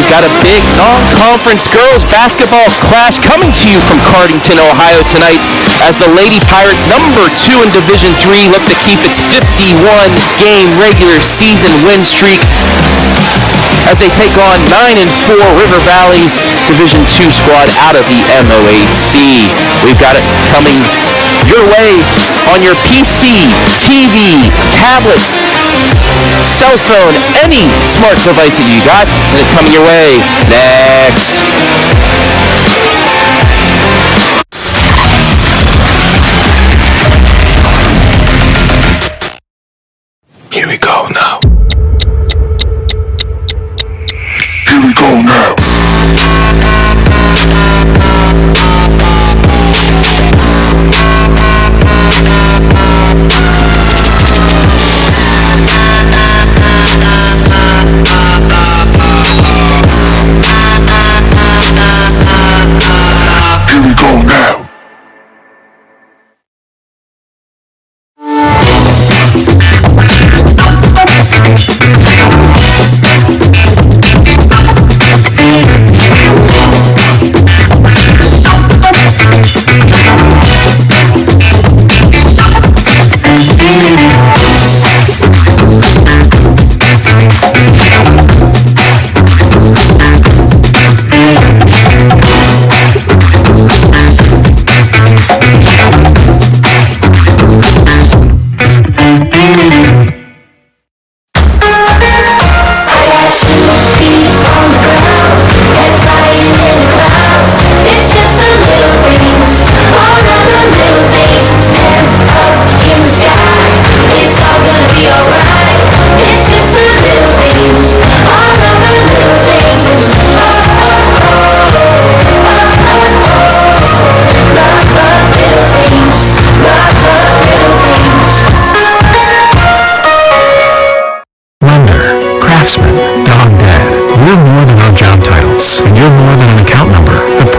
Got a big non-conference girls basketball clash coming to you from Cardington, Ohio tonight as the Lady Pirates, number 2 in Division III, look to keep its 51-game regular season win streak as they take on 9-4 River Valley Division II squad out of the MOAC. We've got it coming your way on your PC, TV, tablet, cell phone, any smart device that you got, and it's coming your way next. Here we go now. Here we go now.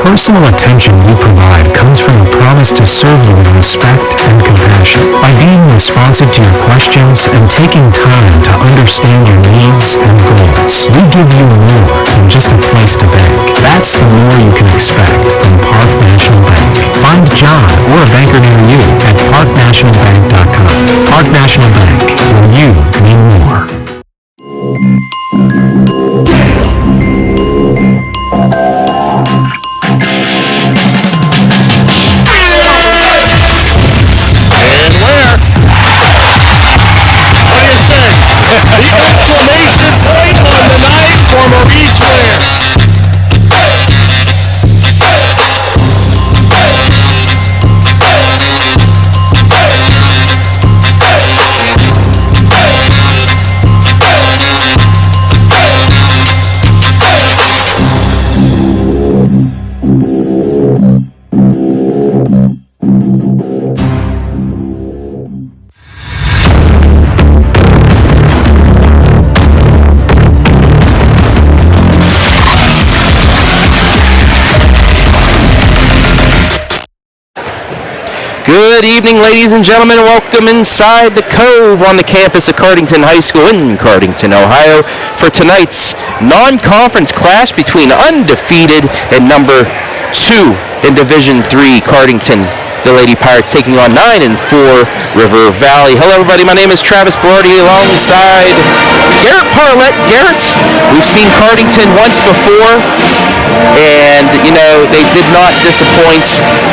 Personal attention we provide comes from a promise to serve you with respect and compassion. By being responsive to your questions and taking time to understand your needs and goals, we give you more than just a place to bank. That's the more you can expect from Park National Bank. Find John or a banker near you at parknationalbank.com. Park National Bank, where you mean more. Good evening, ladies and gentlemen. Welcome inside the Cove on the campus of Cardington High School in Cardington, Ohio, for tonight's non-conference clash between undefeated and number 2 in Division III, Cardington. The Lady Pirates taking on 9-4 River Valley. Hello, everybody. My name is Travis Brody alongside Garrett Parlett. Garrett, we've seen Cardington once before, and, you know, they did not disappoint.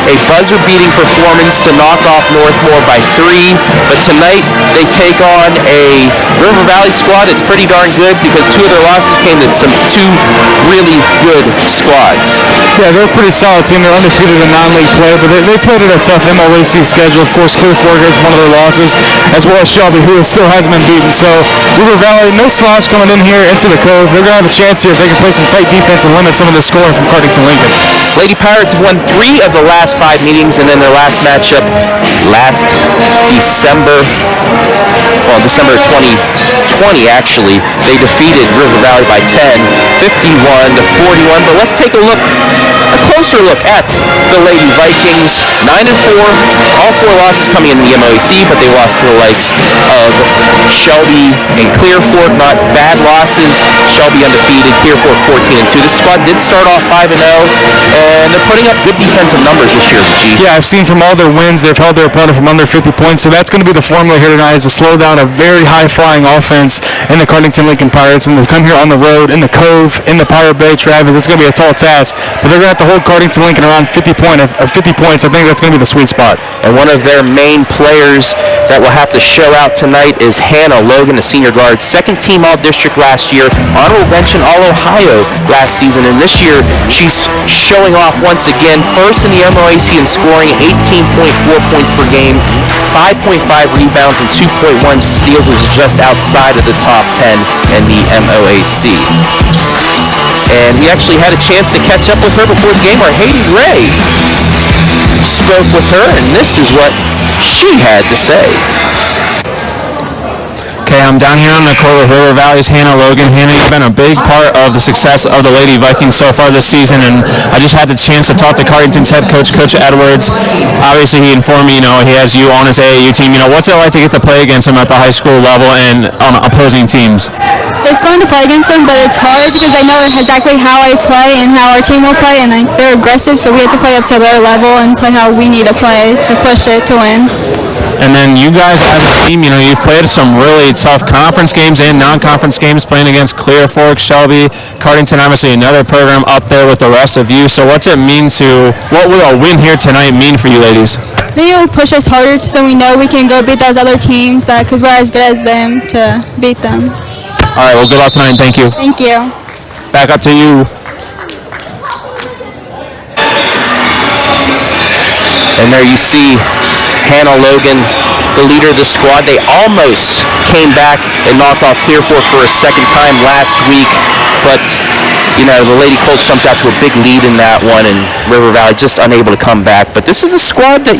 A buzzer-beating performance to knock off Northmore by 3, but tonight they take on a River Valley squad. It's pretty darn good because 2 of their losses came to two really good squads. Yeah, they're a pretty solid team. They're undefeated in non-league play, but they played at a tough MOAC schedule. Of course, Clear Fork is one of their losses, as well as Shelby, who still hasn't been beaten. So River Valley, no slouch coming in here into the Cove. They're going to have a chance here if they can play some tight defense and limit some of the scoring from Cardington Lincoln. Lady Pirates have won 3 of the last 5 meetings, and then their last matchup last December 2020, actually, they defeated River Valley by 10, 51-41. But let's take a closer look at the Lady Vikings. 9-4, all 4 losses coming in the MOAC, but they lost to the likes of Shelby and Clear Fork, not bad losses. Shelby undefeated, Clear Fork 14-2. This squad did start off 5-0, and they're putting up good defensive numbers this year, G. Yeah, I've seen from all their wins, they've held their opponent from under 50 points, so that's going to be the formula here tonight, is to slow down a very high-flying offense in the Cardington Lincoln Pirates, and they come here on the road, in the Cove, in the Pirate Bay, Travis. It's going to be a tall task, but they're going to have to hold Cardington Lincoln around 50 points. I think that's going to be the sweet spot. And one of their main players that will have to show out tonight is Hannah Logan, a senior guard, second team All-District last year, honorable mention All-Ohio last season, and this year she's showing off once again, first in the MOAC in scoring, 18.4 points per game, 5.5 rebounds, and 2.1 steals, which is just outside of the top 10 in the MOAC. And we actually had a chance to catch up with her before the game. Our Haiti Ray spoke with her, and this is what she had to say. Okay, I'm down here on the court with River Valley's Hannah Logan. Hannah, you've been a big part of the success of the Lady Vikings so far this season, and I just had the chance to talk to Cardington's head coach, Coach Edwards. Obviously, he informed me, he has you on his AAU team. What's it like to get to play against him at the high school level and on opposing teams? It's fun to play against them, but it's hard because I know exactly how I play and how our team will play, and they're aggressive, so we have to play up to their level and play how we need to play to push it to win. And then you guys as a team, you've played some really tough conference games and non-conference games, playing against Clear Fork, Shelby, Cardington, obviously another program up there with the rest of you. So what will a win here tonight mean for you ladies? I think it will push us harder so we know we can go beat those other teams because we're as good as them to beat them. All right, well, good luck tonight, and thank you. Thank you. Back up to you. And there you see Hannah Logan, the leader of the squad. They almost came back and knocked off Clear Fork for a second time last week, but the Lady Colts jumped out to a big lead in that one, and River Valley just unable to come back. But this is a squad that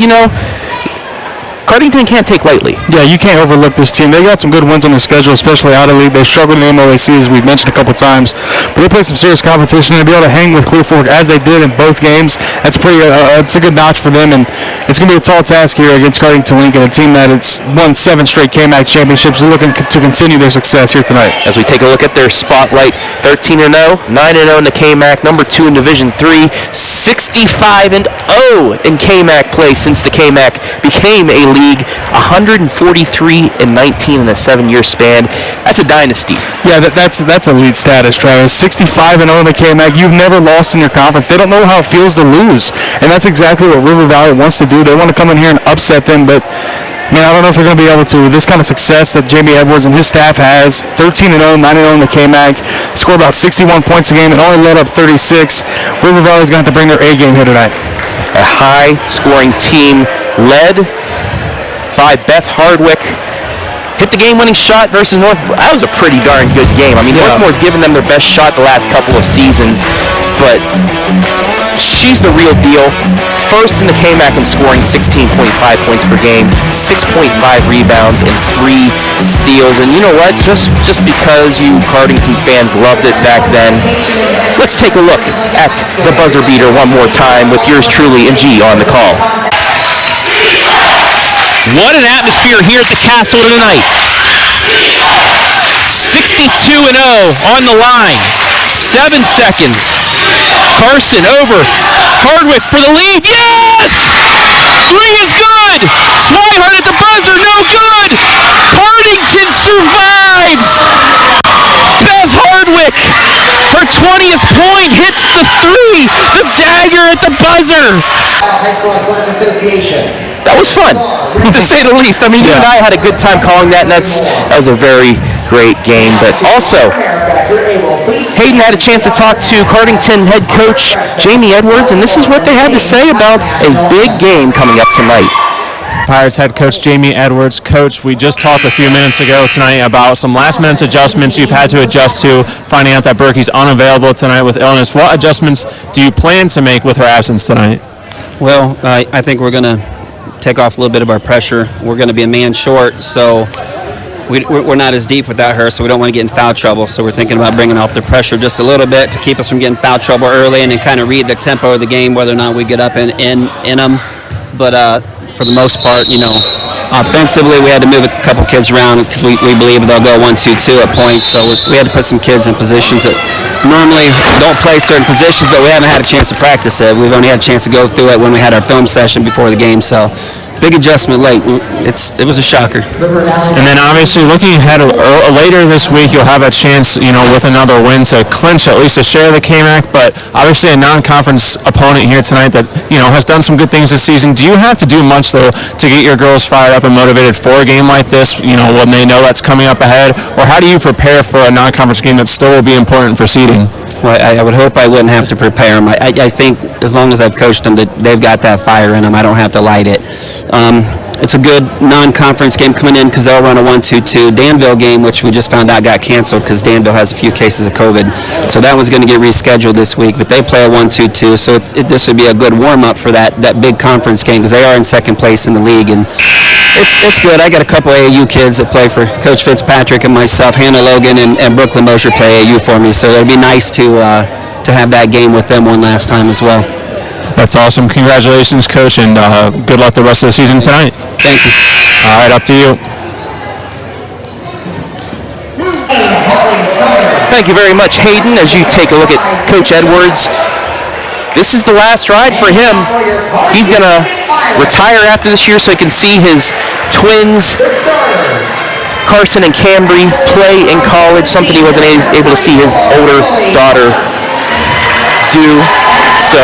Cardington can't take lightly. Yeah, you can't overlook this team. They got some good wins on their schedule, especially out of league. They struggled in the MOAC, as we've mentioned a couple times, but they play some serious competition, and to be able to hang with Clear Fork as they did in both games, that's it's a good notch for them, and it's going to be a tall task here against Cardington Lincoln, a team that has won 7 straight KMAC championships. They're looking to continue their success here tonight. As we take a look at their spotlight, 13-0, 9-0 in the KMAC, number 2 in Division 3, 65-0 in KMAC play since the KMAC became a league, 143-19 in a 7-year span. That's a dynasty. Yeah, that's elite status, Travis. 65-0 in the KMAC. You've never lost in your conference. They don't know how it feels to lose, and that's exactly what River Valley wants to do. They want to come in here and upset them, but I don't know if they're going to be able to. With this kind of success that Jamie Edwards and his staff has, 13-0, 9-0 in the KMAC, score about 61 points a game and only let up 36. River Valley's going to have to bring their A game here tonight. A high-scoring team led by Beth Hardwick. Hit the game-winning shot versus North. That was a pretty darn good game. Northmore's given them their best shot the last couple of seasons, but she's the real deal. First in the KMAC in scoring, 16.5 points per game, 6.5 rebounds, and 3 steals. And you know what? Just because you Cardington fans loved it back then, let's take a look at the buzzer beater one more time with yours truly and G on the call. What an atmosphere here at the Castle tonight. 62-0 on the line. 7 seconds. Carson over. Hardwick for the lead. Yes! 3 is good. Swihart at the buzzer. No good. Cardington survives. Beth Hardwick, her 20th point, hits the 3. The dagger at the buzzer. High School Athletic Association. That was fun, to say the least. You and I had a good time calling that, and that was a very great game. But also, Hayden had a chance to talk to Cardington head coach Jamie Edwards, and this is what they had to say about a big game coming up tonight. Pirates head coach Jamie Edwards. Coach, we just talked a few minutes ago tonight about some last-minute adjustments you've had to adjust to, finding out that Berkey's unavailable tonight with illness. What adjustments do you plan to make with her absence tonight? Well, I think we're going to take off a little bit of our pressure. We're going to be a man short, so we're not as deep without her, so we don't want to get in foul trouble. So we're thinking about bringing off the pressure just a little bit to keep us from getting foul trouble early, and then kind of read the tempo of the game, whether or not we get up in them. But for the most part, Offensively, we had to move a couple kids around because we believe they'll go 1-2-2 at points. So we had to put some kids in positions that normally don't play certain positions, but we haven't had a chance to practice it. We've only had a chance to go through it when we had our film session before the game. So big adjustment late. It was a shocker. And then obviously looking ahead later this week, you'll have a chance, with another win to clinch at least a share of the KMAC, but obviously a non-conference opponent here tonight that, has done some good things this season. Do you have to do much, though, to get your girls fired up and motivated for a game like this, when they know that's coming up ahead? Or how do you prepare for a non-conference game that still will be important for seeding? Well, I would hope I wouldn't have to prepare them. I think as long as I've coached them, that they've got that fire in them. I don't have to light it. It's a good non-conference game coming in because they'll run a 1-2-2. Danville game, which we just found out got canceled because Danville has a few cases of COVID. So that one's going to get rescheduled this week, but they play a 1-2-2. So this would be a good warm-up for that big conference game because they are in second place in the league. And it's good. I got a couple AAU kids that play for Coach Fitzpatrick and myself. Hannah Logan and Brooklyn Mosher play AAU for me. So it'd be nice to have that game with them one last time as well. That's awesome. Congratulations, Coach, and good luck the rest of the season tonight. Thank you. All right, up to you. Thank you very much, Hayden, as you take a look at Coach Edwards. This is the last ride for him. He's going to retire after this year so he can see his twins, Carson and Cambry, play in college, something he wasn't able to see his older daughter do. So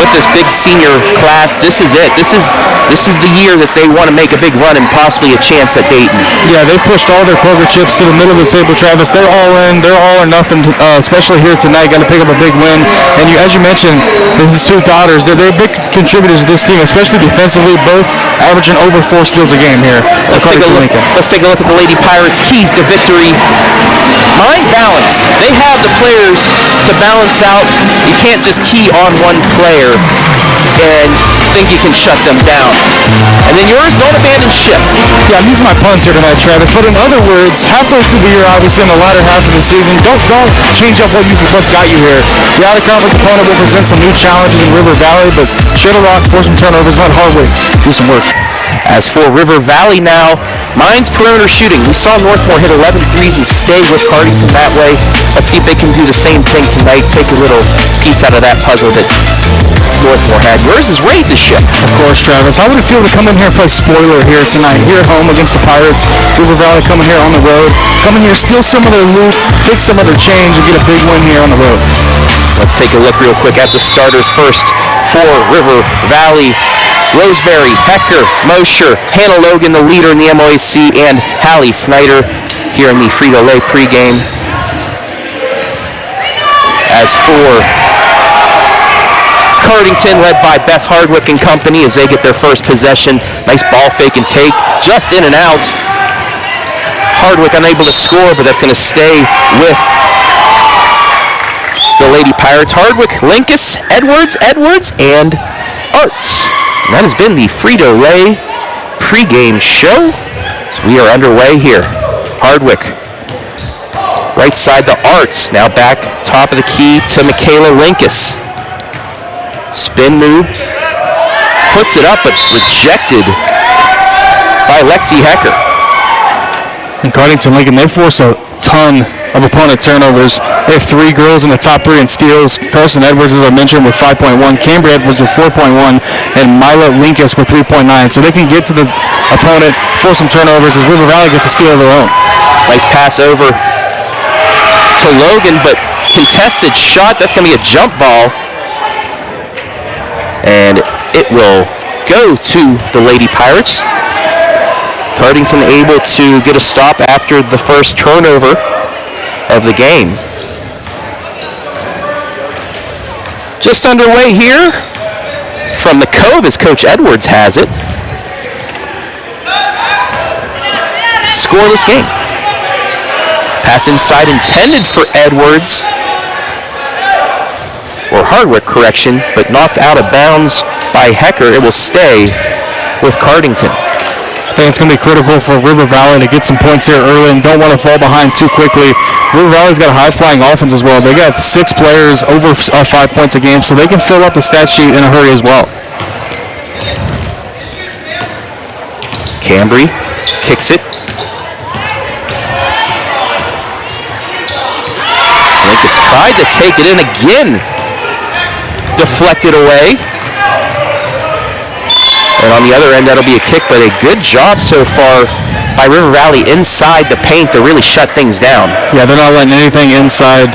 with this big senior class, this is it. This is the year that they want to make a big run and possibly a chance at Dayton. Yeah, they pushed all their poker chips to the middle of the table, Travis. They're all in. They're all or nothing, especially here tonight. Got to pick up a big win. And as you mentioned, his two daughters, they're big contributors to this team, especially defensively, both averaging over 4 steals a game here. Let's take a look at the Lady Pirates' keys to victory. Mind balance. They have the players to balance out. You can't just key on one player and think you can shut them down. And then yours, don't abandon ship. Yeah, I'm using my puns here tonight, Travis. But in other words, halfway through the year, obviously in the latter half of the season, don't change up what's got you here. The out-of-conference opponent will present some new challenges in River Valley, but Shuttle Rock, force some turnovers, let Hardwick do some work. As for River Valley now, mine's perimeter shooting. We saw Northmore hit 11 threes and stay with Cardington that way. Let's see if they can do the same thing tonight. Take a little piece out of that puzzle that Northmore had. Yours is ready to ship. Of course, Travis. How would it feel to come in here and play spoiler here tonight, here at home against the Pirates? River Valley coming here on the road. Come in here, steal some of their loot, take some of their change, and get a big win here on the road. Let's take a look real quick at the starters first for River Valley. Roseberry, Hecker, Mosher, Hannah Logan, the leader in the MOAC, and Hallie Snyder here in the Frito-Lay pregame. As for Cardington, led by Beth Hardwick and company as they get their first possession. Nice ball fake and take, just in and out. Hardwick unable to score, but that's going to stay with the Lady Pirates. Hardwick, Linkus, Edwards, and Arts. And that has been the Frito-Lay pregame show. So we are underway here. Hardwick, right side to Arts. Now back top of the key to Michaela Linkus. Spin move. Puts it up, but rejected by Lexi Hecker. And Cardington Lincoln, they force a ton of opponent turnovers. They have 3 girls in the top 3 in steals. Carson Edwards, as I mentioned, with 5.1. Cambry Edwards with 4.1. And Mila Linkus with 3.9. So they can get to the opponent, force some turnovers as River Valley gets a steal of their own. Nice pass over to Logan, but contested shot. That's going to be a jump ball. And it will go to the Lady Pirates. Cardington able to get a stop after the first turnover of the game. Just underway here from the Cove as Coach Edwards has it. Scoreless game. Pass inside intended for Edwards, or Hardwick, correction, but knocked out of bounds by Hecker. It will stay with Cardington. I think it's going to be critical for River Valley to get some points here early and don't want to fall behind too quickly. River Valley's got a high-flying offense as well. They got 6 players over 5 points a game, so they can fill up the stat sheet in a hurry as well. Cambry kicks it. Linkus tried to take it in again. Deflected away. And on the other end, that'll be a kick, but a good job so far by River Valley inside the paint to really shut things down. Yeah, they're not letting anything inside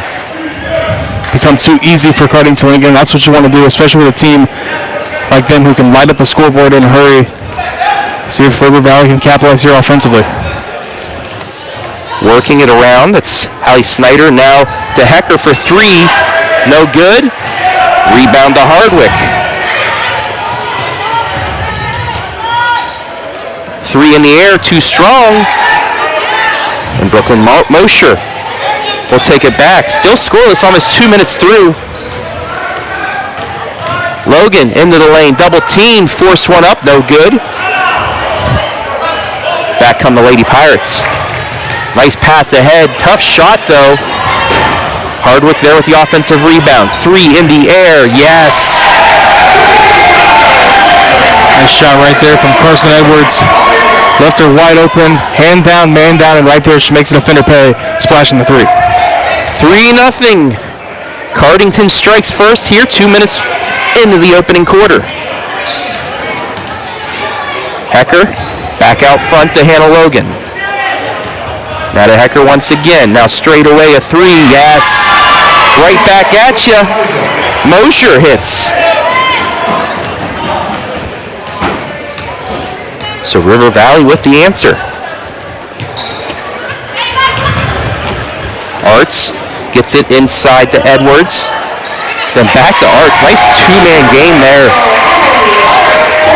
become too easy for Cardington Lincoln. That's what you want to do, especially with a team like them who can light up the scoreboard in a hurry. See if River Valley can capitalize here offensively. Working it around, that's Hallie Snyder now to Hecker for three. No good. Rebound to Hardwick. Three in the air, too strong. And Brooklyn Mosher will take it back. Still scoreless, almost 2 minutes through. Logan into the lane, double team, forced one up, no good. Back come the Lady Pirates. Nice pass ahead, tough shot though. Hardwick there with the offensive rebound. Three in the air, yes. Nice shot right there from Carson Edwards. Left her wide open, hand down, man down, and right there she makes the defender pay, splashing the three. 3-0. Cardington strikes first here, 2 minutes into the opening quarter. Hecker back out front to Hannah Logan. Now to Hecker once again. Now straight away a three, yes. Right back at you. Mosher hits. So River Valley with the answer. Arts gets it inside to Edwards. Then back to Arts. Nice two-man game there.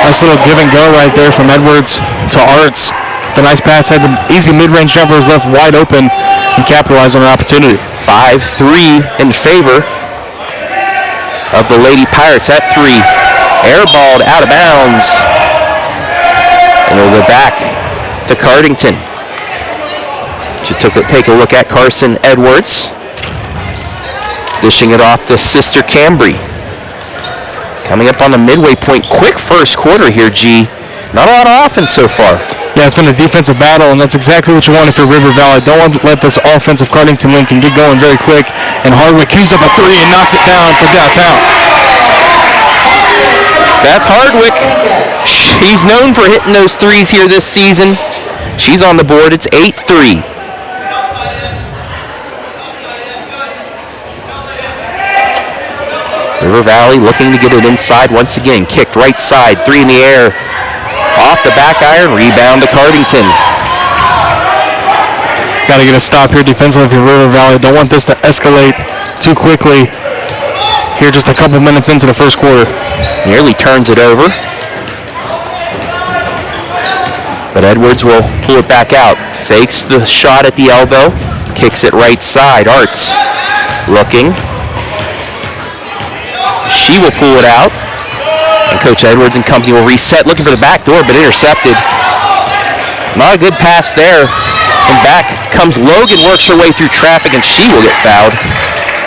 Nice little give and go right there from Edwards to Arts. The nice pass had the easy mid-range jumper was left wide open and capitalized on an opportunity. 5-3 in favor of the Lady Pirates at three. Airballed out of bounds. And we'll go back to Cardington. Should take a look at Carson Edwards. Dishing it off to Sister Cambry. Coming up on the midway point. Quick first quarter here, G. Not a lot of offense so far. Yeah, it's been a defensive battle, and that's exactly what you want if you're River Valley. Don't want to let this offensive Cardington Lincoln get going very quick. And Hardwick keys up a three and knocks it down for downtown. Beth Hardwick, she's known for hitting those threes here this season. She's on the board. It's 8-3. River Valley looking to get it inside once again. Kicked right side, three in the air. Off the back iron, rebound to Cardington. Got to get a stop here defensively for River Valley. Don't want this to escalate too quickly here just a couple minutes into the first quarter. Nearly turns it over. But Edwards will pull it back out. Fakes the shot at the elbow. Kicks it right side. Arts looking. She will pull it out. And Coach Edwards and company will reset, looking for the back door, but intercepted. Not a good pass there. And back comes Logan, works her way through traffic, and she will get fouled.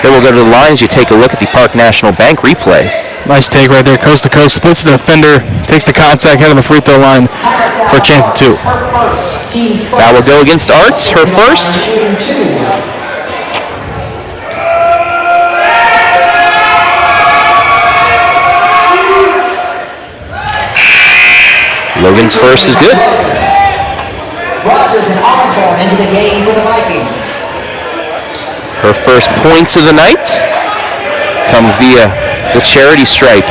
Then we'll go to the line as you take a look at the Park National Bank replay. Nice take right there, coast to coast. Splits the defender, takes the contact, head of the free throw line for a chance at two. Foul will go against Arts, her first. Logan's first is good. Rogers and Osborne into the game for the Vikings. Her first points of the night come via the charity stripe.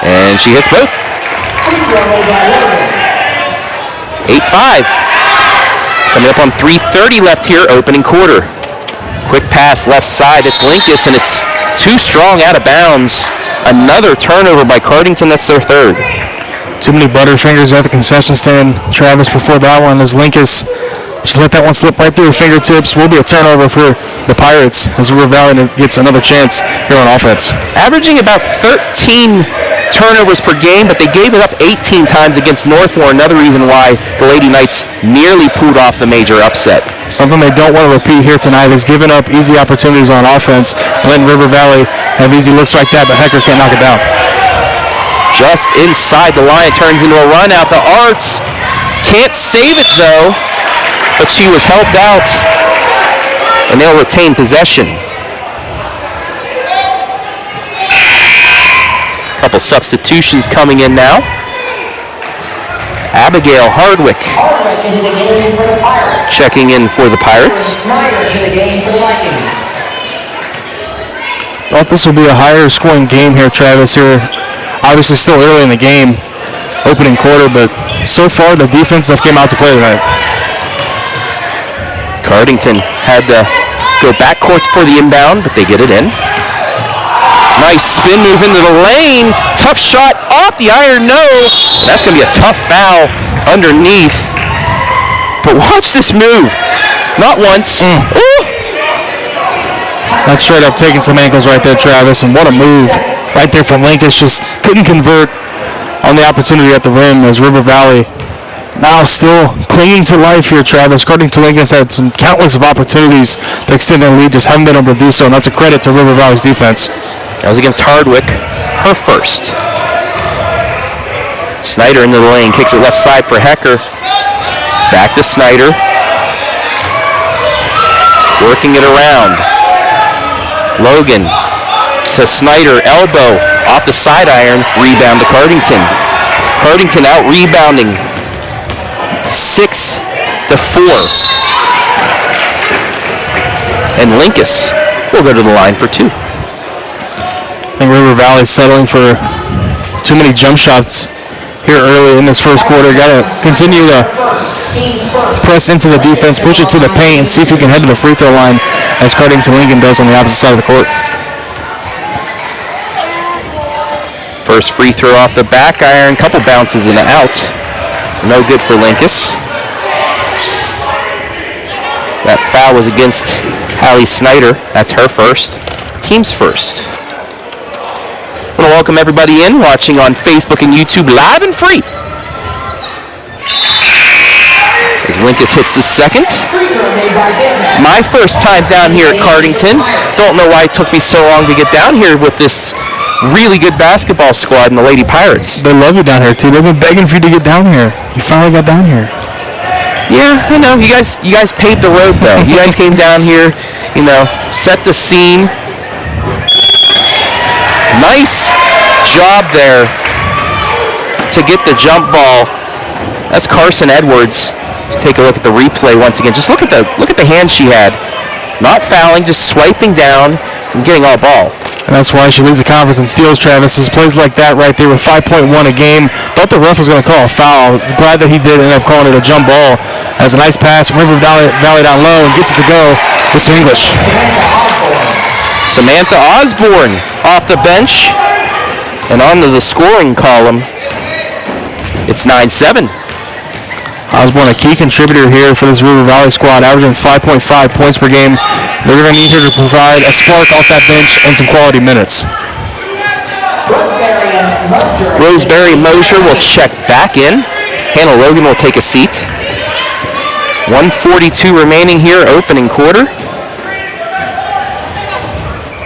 And she hits both. 8-5. Coming up on 3:30 left here, opening quarter. Quick pass left side, it's Linkus, and it's too strong out of bounds. Another turnover by Cardington, that's their third. Too many butterfingers at the concession stand. Travis before that one as Linkus just let that one slip right through her fingertips. Will be a turnover for the Pirates as River Valley gets another chance here on offense. Averaging about 13 turnovers per game, but they gave it up 18 times against Northmore. Another reason why the Lady Knights nearly pulled off the major upset. Something they don't want to repeat here tonight is giving up easy opportunities on offense, letting River Valley have easy looks like that, but Hecker can't knock it down. Just inside the line, turns into a run out to Arts. Can't save it though, but she was helped out, and they'll retain possession. Couple substitutions coming in now. Abigail Hardwick Hardwick into the game for the Pirates. checking in for the Pirates. Snyder to the game for the Vikings. Thought this would be a higher scoring game here, Travis. Here, obviously still early in the game, opening quarter, but so far the defense have came out to play tonight. Cardington had to go backcourt for the inbound, but they get it in. Nice spin move into the lane. Tough shot off the iron, no. That's going to be a tough foul underneath. But watch this move. Not once. Ooh. That's straight up taking some ankles right there, Travis, and what a move right there from Lincoln. Just couldn't convert on the opportunity at the rim as River Valley now still clinging to life here, Travis. Cardington Lincoln's had some countless of opportunities to extend their lead, just haven't been able to do so, and that's a credit to River Valley's defense. That was against Hardwick, her first. Snyder into the lane, kicks it left side for Hecker. Back to Snyder. Working it around. Logan to Snyder, elbow off the side iron, rebound to Cardington. Cardington out rebounding 6-4. And Linkus will go to the line for two. I think River Valley's settling for too many jump shots here early in this first quarter. Got to continue to press into the defense, push it to the paint, and see if we can head to the free throw line as Cardington Lincoln does on the opposite side of the court. First free throw off the back iron, couple bounces and out. No good for Linkus. That foul was against Hallie Snyder. That's her first. Team's first. I want to welcome everybody in watching on Facebook and YouTube live and free. As Linkus hits the second. My first time down here at Cardington. Don't know why it took me so long to get down here with this really good basketball squad and the Lady Pirates. They love you down here, too. They've been begging for you to get down here. You finally got down here. Yeah, I know. You guys paved the road, though. You guys came down here, set the scene. Nice job there to get the jump ball. That's Carson Edwards. Take a look at the replay once again. Just look at the hand she had. Not fouling, just swiping down and getting all ball. And that's why she leads the conference in steals, Travis. It's plays like that right there with 5.1 a game. Thought the ref was going to call a foul. I was glad that he did end up calling it a jump ball. As a nice pass, River Valley down low and gets it to go with some English. Samantha Osborne off the bench and onto the scoring column. It's 9-7. Osborne, a key contributor here for this River Valley squad, averaging 5.5 points per game. They're going to need her to provide a spark off that bench and some quality minutes. Roseberry Mosier will check back in. Hannah Logan will take a seat. 1:42 remaining here, opening quarter.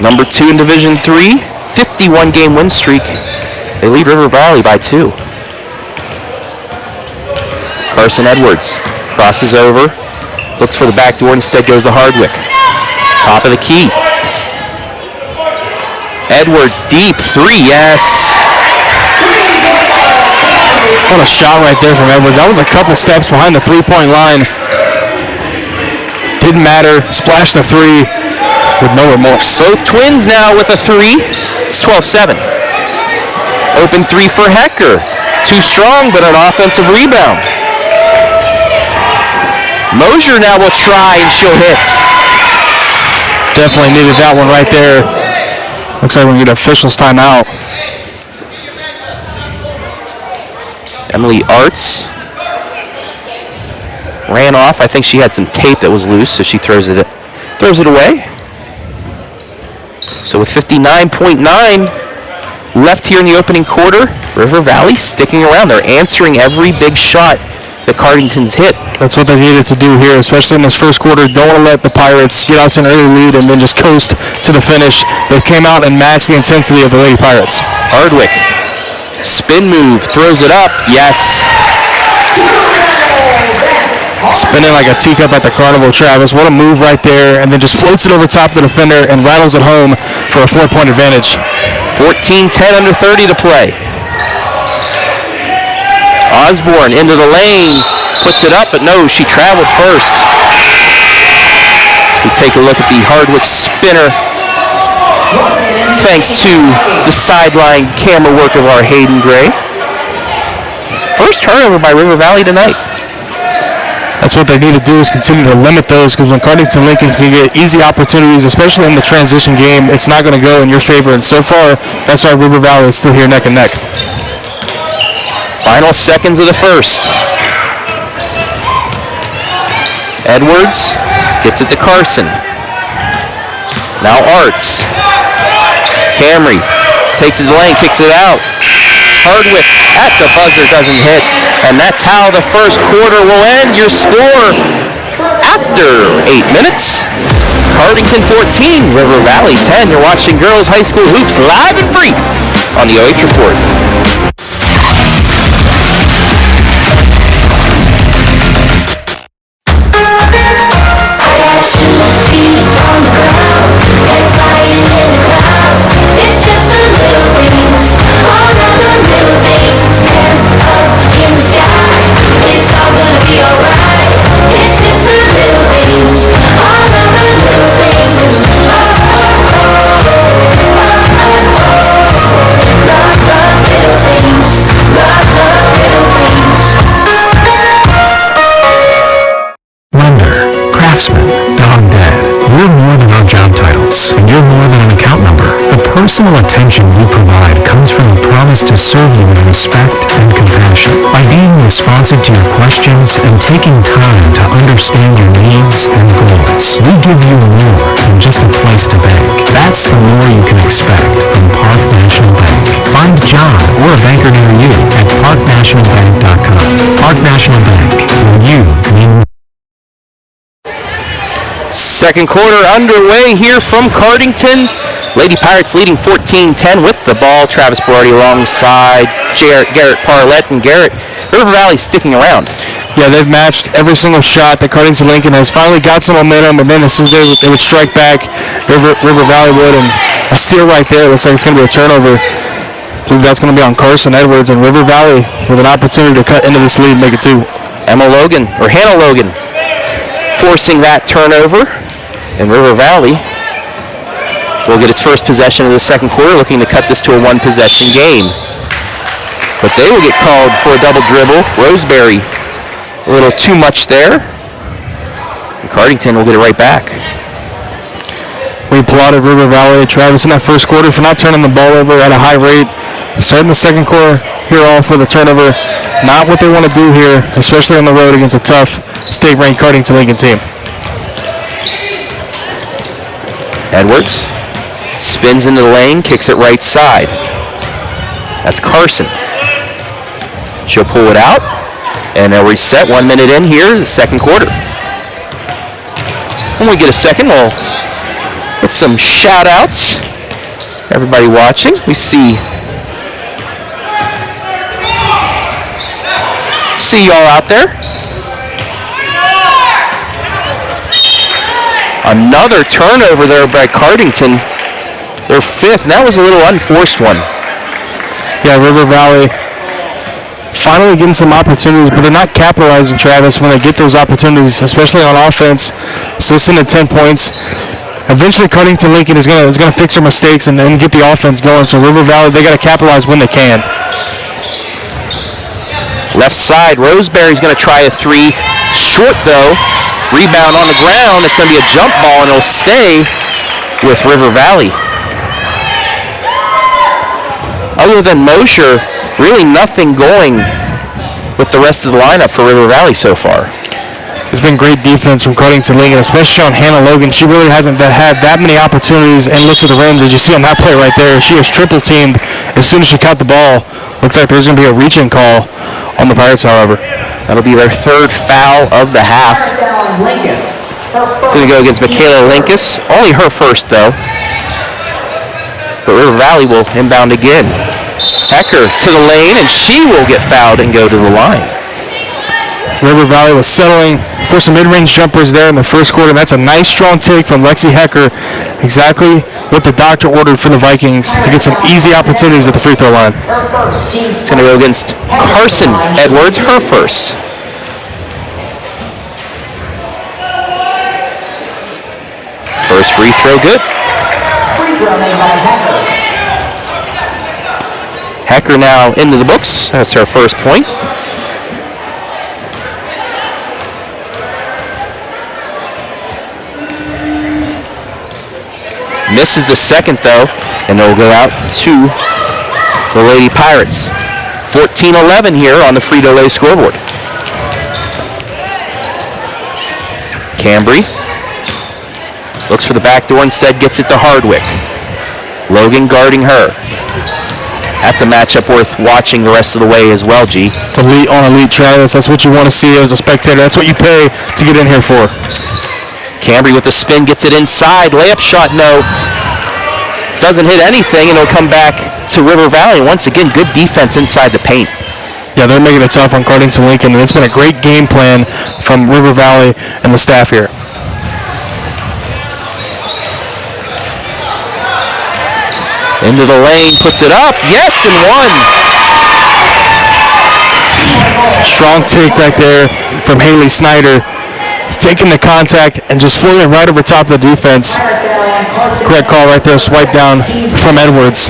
Number 2 in Division III, 51-game win streak. They lead River Valley by 2. Carson Edwards crosses over, looks for the back door, instead goes to Hardwick. Top of the key. Edwards deep, 3, yes. What a shot right there from Edwards. That was a couple steps behind the three-point line. Didn't matter, splashed the 3 with no remorse. Both twins now with a 3. It's 12-7. Open 3 for Hecker. Too strong, but an offensive rebound. Mosier now will try and she'll hit. Definitely needed that one right there. Looks like we're going to get officials timeout. Emily Arts ran off. I think she had some tape that was loose, so she throws it away. So with 59.9 left here in the opening quarter, River Valley sticking around. They're answering every big shot that Cardington's hit. That's what they needed to do here, especially in this first quarter. Don't want to let the Pirates get out to an early lead and then just coast to the finish. They came out and matched the intensity of the Lady Pirates. Hardwick Spin move, throws it up. Yes. Spinning like a teacup at the carnival, Travis. What a move right there. And then just floats it over top of the defender and rattles it home for a 4-point advantage. 14-10 under 30 to play. Osborne into the lane. Puts it up, but no, she traveled first. We take a look at the Hardwick spinner. Thanks to the sideline camera work of our Hayden Gray. First turnover by River Valley tonight. That's what they need to do, is continue to limit those, because when Cardington Lincoln can get easy opportunities, especially in the transition game, it's not going to go in your favor. And so far, that's why River Valley is still here neck and neck. Final seconds of the first. Edwards gets it to Carson. Now Arts. Camry takes it to the lane, kicks it out. Hardwick at the buzzer doesn't hit. And that's how the first quarter will end. Your score after 8 minutes. Cardington 14, River Valley 10. You're watching Girls High School Hoops live and free on the OH Report. And you're more than an account number. The personal attention you provide comes from a promise to serve you with respect and compassion. By being responsive to your questions and taking time to understand your needs and goals, we give you more than just a place to bank. That's the more you can expect from Park National Bank. Find John or a banker near you at parknationalbank.com. Park National Bank, where you mean. Second quarter underway here from Cardington. Lady Pirates leading 14-10 with the ball. Travis Berardi alongside Garrett Parlett. And Garrett, River Valley sticking around. Yeah, they've matched every single shot that Cardington Lincoln has finally got some momentum, and then as soon as they would strike back, River Valley would, and a steal right there. It looks like it's going to be a turnover. I believe that's going to be on Carson Edwards, and River Valley with an opportunity to cut into this lead and make it 2. Hannah Logan forcing that turnover, and River Valley will get its first possession of the second quarter, looking to cut this to a one-possession game. But they will get called for a double dribble. Roseberry, a little too much there. And Cardington will get it right back. We applauded River Valley, Travis, in that first quarter for not turning the ball over at a high rate. Starting the second quarter here all for the turnover. Not what they want to do here, especially on the road against a tough state-ranked Cardington Lincoln team. Edwards spins into the lane, kicks it right side. That's Carson. She'll pull it out, and they'll reset 1 minute in here, the second quarter. When we get a second, we'll get some shout-outs. Everybody watching, we see y'all out there. Another turnover there by Cardington. Their fifth, and that was a little unforced one. Yeah, River Valley finally getting some opportunities, but they're not capitalizing, Travis, when they get those opportunities, especially on offense. Still sitting at 10 points. Eventually, Cardington Lincoln is gonna fix their mistakes and then get the offense going. So River Valley, they got to capitalize when they can. Left side, Roseberry's going to try a three. Short, though. Rebound on the ground. It's going to be a jump ball, and it'll stay with River Valley. Other than Mosher, really nothing going with the rest of the lineup for River Valley so far. It's been great defense from Cardington Lincoln, especially on Hannah Logan. She really hasn't had that many opportunities and looks at the rims, as you see on that play right there. She was triple teamed as soon as she caught the ball. Looks like there's going to be a reach-in call on the Pirates, however. That'll be their third foul of the half. It's going to go against Michaela Linkus. Only her first, though. But River Valley will inbound again. Hecker to the lane, and she will get fouled and go to the line. River Valley was settling for some mid-range jumpers there in the first quarter. That's a nice strong take from Lexi Hecker. Exactly what the doctor ordered for the Vikings to get some easy opportunities at the free throw line. It's going to go against Carson Edwards, her first. First free throw good. Free throw made by Hecker. Hecker now into the books. That's her first point. Misses the second though, and it'll go out to the Lady Pirates. 14-11 here on the Frito-Lay scoreboard. Cambry looks for the back door, instead gets it to Hardwick. Logan guarding her. That's a matchup worth watching the rest of the way as well, G. It's elite on elite, Travis. That's what you want to see as a spectator. That's what you pay to get in here for. Cambry with the spin, gets it inside. Layup shot, no. Doesn't hit anything, and it'll come back to River Valley. Once again, good defense inside the paint. Yeah, they're making it tough on Cardington Lincoln, and it's been a great game plan from River Valley and the staff here. Into the lane, puts it up. Yes, and one. Strong take right there from Haley Snyder. Taking the contact and just floating right over top of the defense. Correct call right there, swipe down from Edwards.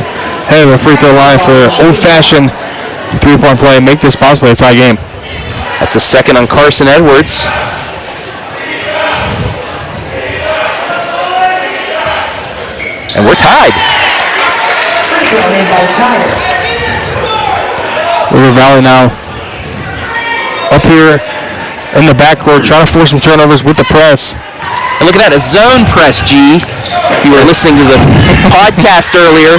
Head of the free throw line for old-fashioned three-point play. Make this possibly a tie game. That's the second on Carson Edwards. And we're tied. Free throw made by Snyder. River Valley now up here in the backcourt, trying to force some turnovers with the press. And look at that, a zone press, G. If you were listening to the podcast earlier.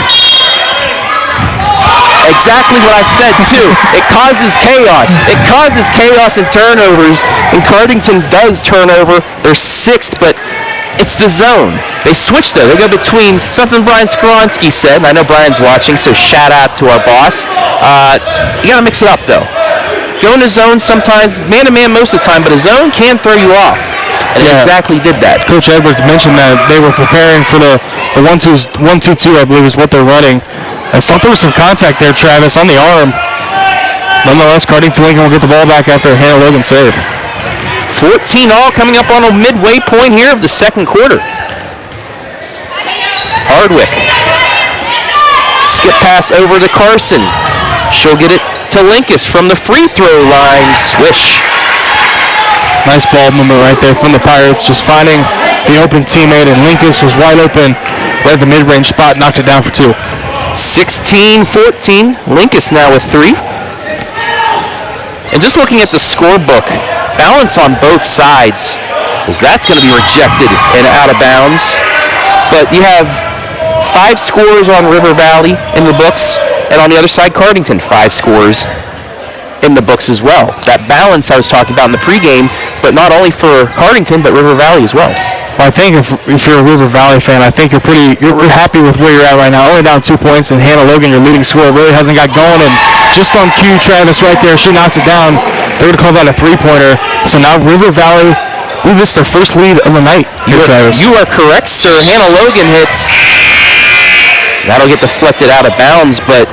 Exactly what I said, too. It causes chaos. It causes chaos and turnovers. And Cardington does turnover. They're sixth, but it's the zone. They switch, though. They go between something Brian Skoronsky said, and I know Brian's watching, so shout out to our boss. You got to mix it up, though. Go into zone sometimes, man-to-man most of the time, but a zone can throw you off. And it exactly did that. Coach Edwards mentioned that they were preparing for the 1-2-2, I believe is what they're running. I thought there was some contact there, Travis, on the arm. Nonetheless, Cardington Lincoln will get the ball back after a Hannah Logan save. 14 all coming up on a midway point here of the second quarter. Hardwick. Skip pass over to Carson. She'll get it to Linkus from the free throw line. Swish. Nice ball movement right there from the Pirates, just finding the open teammate, and Linkus was wide open right at the mid-range spot, knocked it down for two. 16-14. Linkus now with three. And just looking at the scorebook, balance on both sides, as that's going to be rejected and out of bounds. But you have 5 scores on River Valley in the books, and on the other side, Cardington, 5 scores in the books as well. That balance I was talking about in the pregame, but not only for Cardington, but River Valley as well. Well, I think if you're a River Valley fan, I think you're happy with where you're at right now. Only down 2 points, and Hannah Logan, your leading scorer, really hasn't got going. And just on cue, Travis right there, she knocks it down. They're going to call that a three-pointer. So now River Valley, I believe this is their first lead of the night. Travis. You are correct, sir. Hannah Logan hits. That'll get deflected out of bounds, but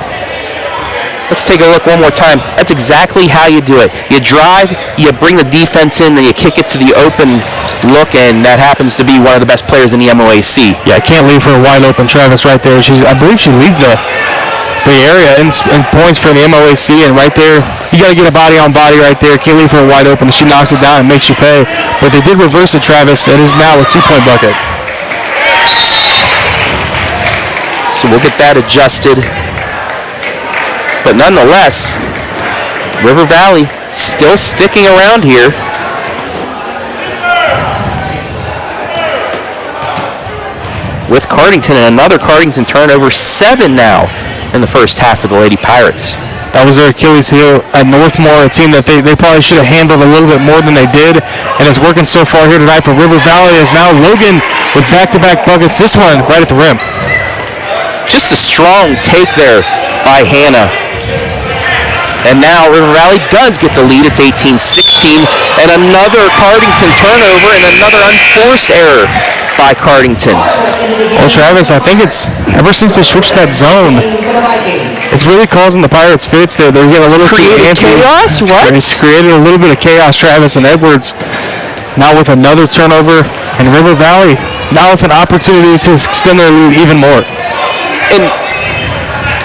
let's take a look one more time. That's exactly how you do it. You drive, you bring the defense in, then you kick it to the open look, and that happens to be one of the best players in the MOAC. Yeah, I can't leave her wide open, Travis, right there. I believe she leads the area in points for the MOAC, and right there, you got to get a body-on-body right there. Can't leave her wide open. She knocks it down and makes you pay. But they did reverse it, Travis. It is now a 2-point bucket. So we'll get that adjusted. But nonetheless, River Valley still sticking around here. With Cardington, and another Cardington turnover, 7 now in the first half of the Lady Pirates. That was their Achilles heel at Northmore, a team that they probably should have handled a little bit more than they did. And it's working so far here tonight for River Valley, as now Logan with back-to-back buckets, this one right at the rim. Just a strong take there by Hannah. And now River Valley does get the lead. It's 18-16. And another Cardington turnover and another unforced error by Cardington. Well, Travis, I think it's ever since they switched that zone, it's really causing the Pirates fits. They're getting a little too antsy. Chaos? What? It's created a little bit of chaos, Travis, and Edwards now with another turnover, and River Valley now with an opportunity to extend their lead even more. And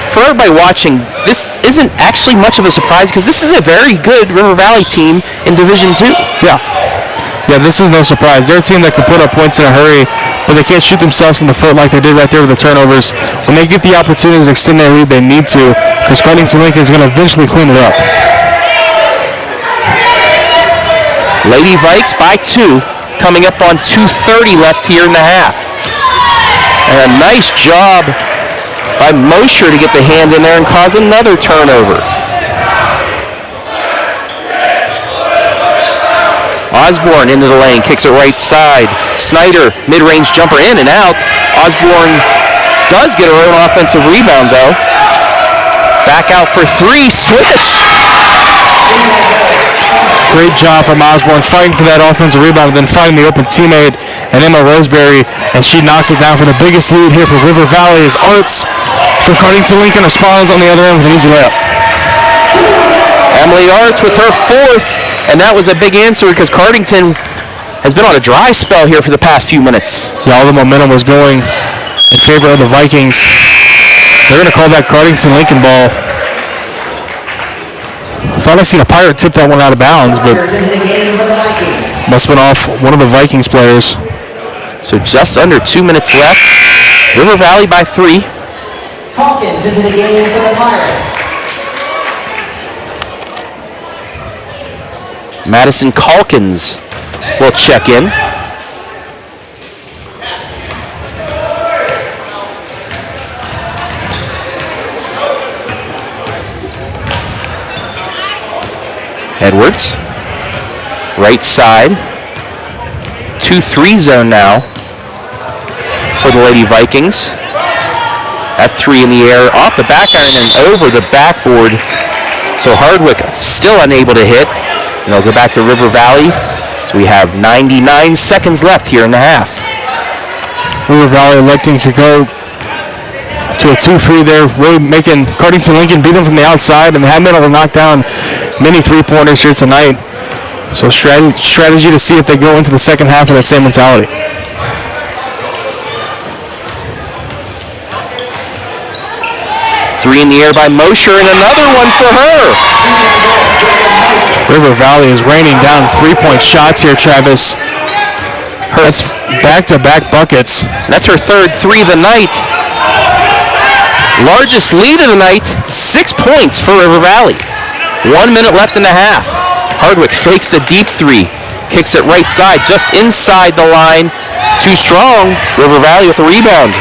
for everybody watching, this isn't actually much of a surprise because this is a very good River Valley team in Division II. Yeah, this is no surprise. They're a team that can put up points in a hurry, but they can't shoot themselves in the foot like they did right there with the turnovers. When they get the opportunity to extend their lead, they need to, because Cardington Lincoln is going to eventually clean it up. Lady Vikes by 2, coming up on 2:30 left here in the half. And a nice job by Mosher to get the hand in there and cause another turnover. Osborne into the lane, kicks it right side. Snyder, mid-range jumper in and out. Osborne does get her own offensive rebound though. Back out for 3, swish! Great job from Osborne fighting for that offensive rebound and then finding the open teammate and Emma Roseberry, and she knocks it down for the biggest lead here for River Valley as Arts for Cardington Lincoln responds on the other end with an easy layup. Emily Arts with her 4th, and that was a big answer because Cardington has been on a dry spell here for the past few minutes. Yeah, all the momentum was going in favor of the Vikings. They're going to call that Cardington Lincoln ball. Thought I seen a Pirate tip that one out of bounds, but must have been off one of the Vikings players. So just under 2 minutes left. River Valley by 3. Hawkins into the game for the Pirates. Madison Calkins will check in. Edwards, right side, 2-3 zone now for the Lady Vikings. That 3 in the air, off the back iron and over the backboard. So Hardwick still unable to hit. And they'll go back to River Valley. So we have 99 seconds left here in the half. River Valley electing to go to a 2-3 there, really making Cardington Lincoln beat them from the outside, and they haven't been able to knock down many three-pointers here tonight. So strategy to see if they go into the second half with that same mentality. Three in the air by Mosher, and another one for her. River Valley is raining down three-point shots here, Travis. That's back-to-back buckets. That's her third 3 of the night. Largest lead of the night, 6 points for River Valley. 1 minute left in the half. Hardwick fakes the deep 3, kicks it right side, just inside the line. Too strong. River Valley with the rebound.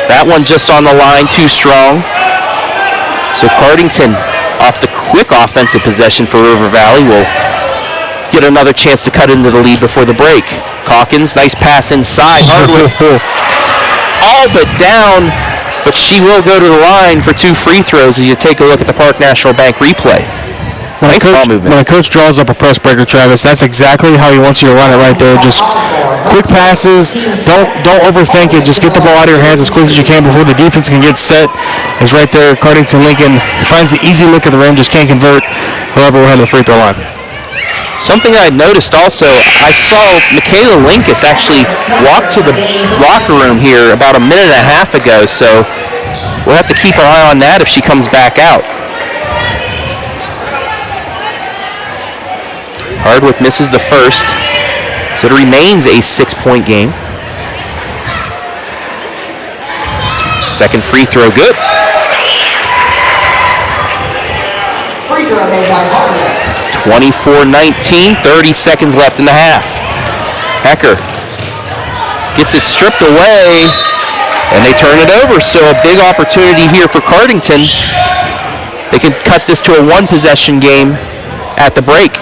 That one just on the line, too strong. So Cardington, off the quick offensive possession for River Valley, will get another chance to cut into the lead before the break. Calkins, nice pass inside. Hardwick all but down, but she will go to the line for 2 free throws as you take a look at the Park National Bank replay. Nice ball movement. When a coach draws up a press breaker, Travis, that's exactly how he wants you to run it right there. Just quick passes. Don't overthink it. Just get the ball out of your hands as quick as you can before the defense can get set. Is right there. Cardington Lincoln finds the easy look at the rim, just can't convert. However, we'll head to the free throw line. Something I noticed also, I saw Michaela Linkus actually walk to the locker room here about a minute and a half ago, so we'll have to keep our eye on that if she comes back out. Hardwick misses the first, so it remains a 6-point game. Second free throw, good. Free throw made by Hardwick. 24-19, 30 seconds left in the half. Hecker gets it stripped away, and they turn it over. So a big opportunity here for Cardington. They can cut this to a 1-possession game at the break.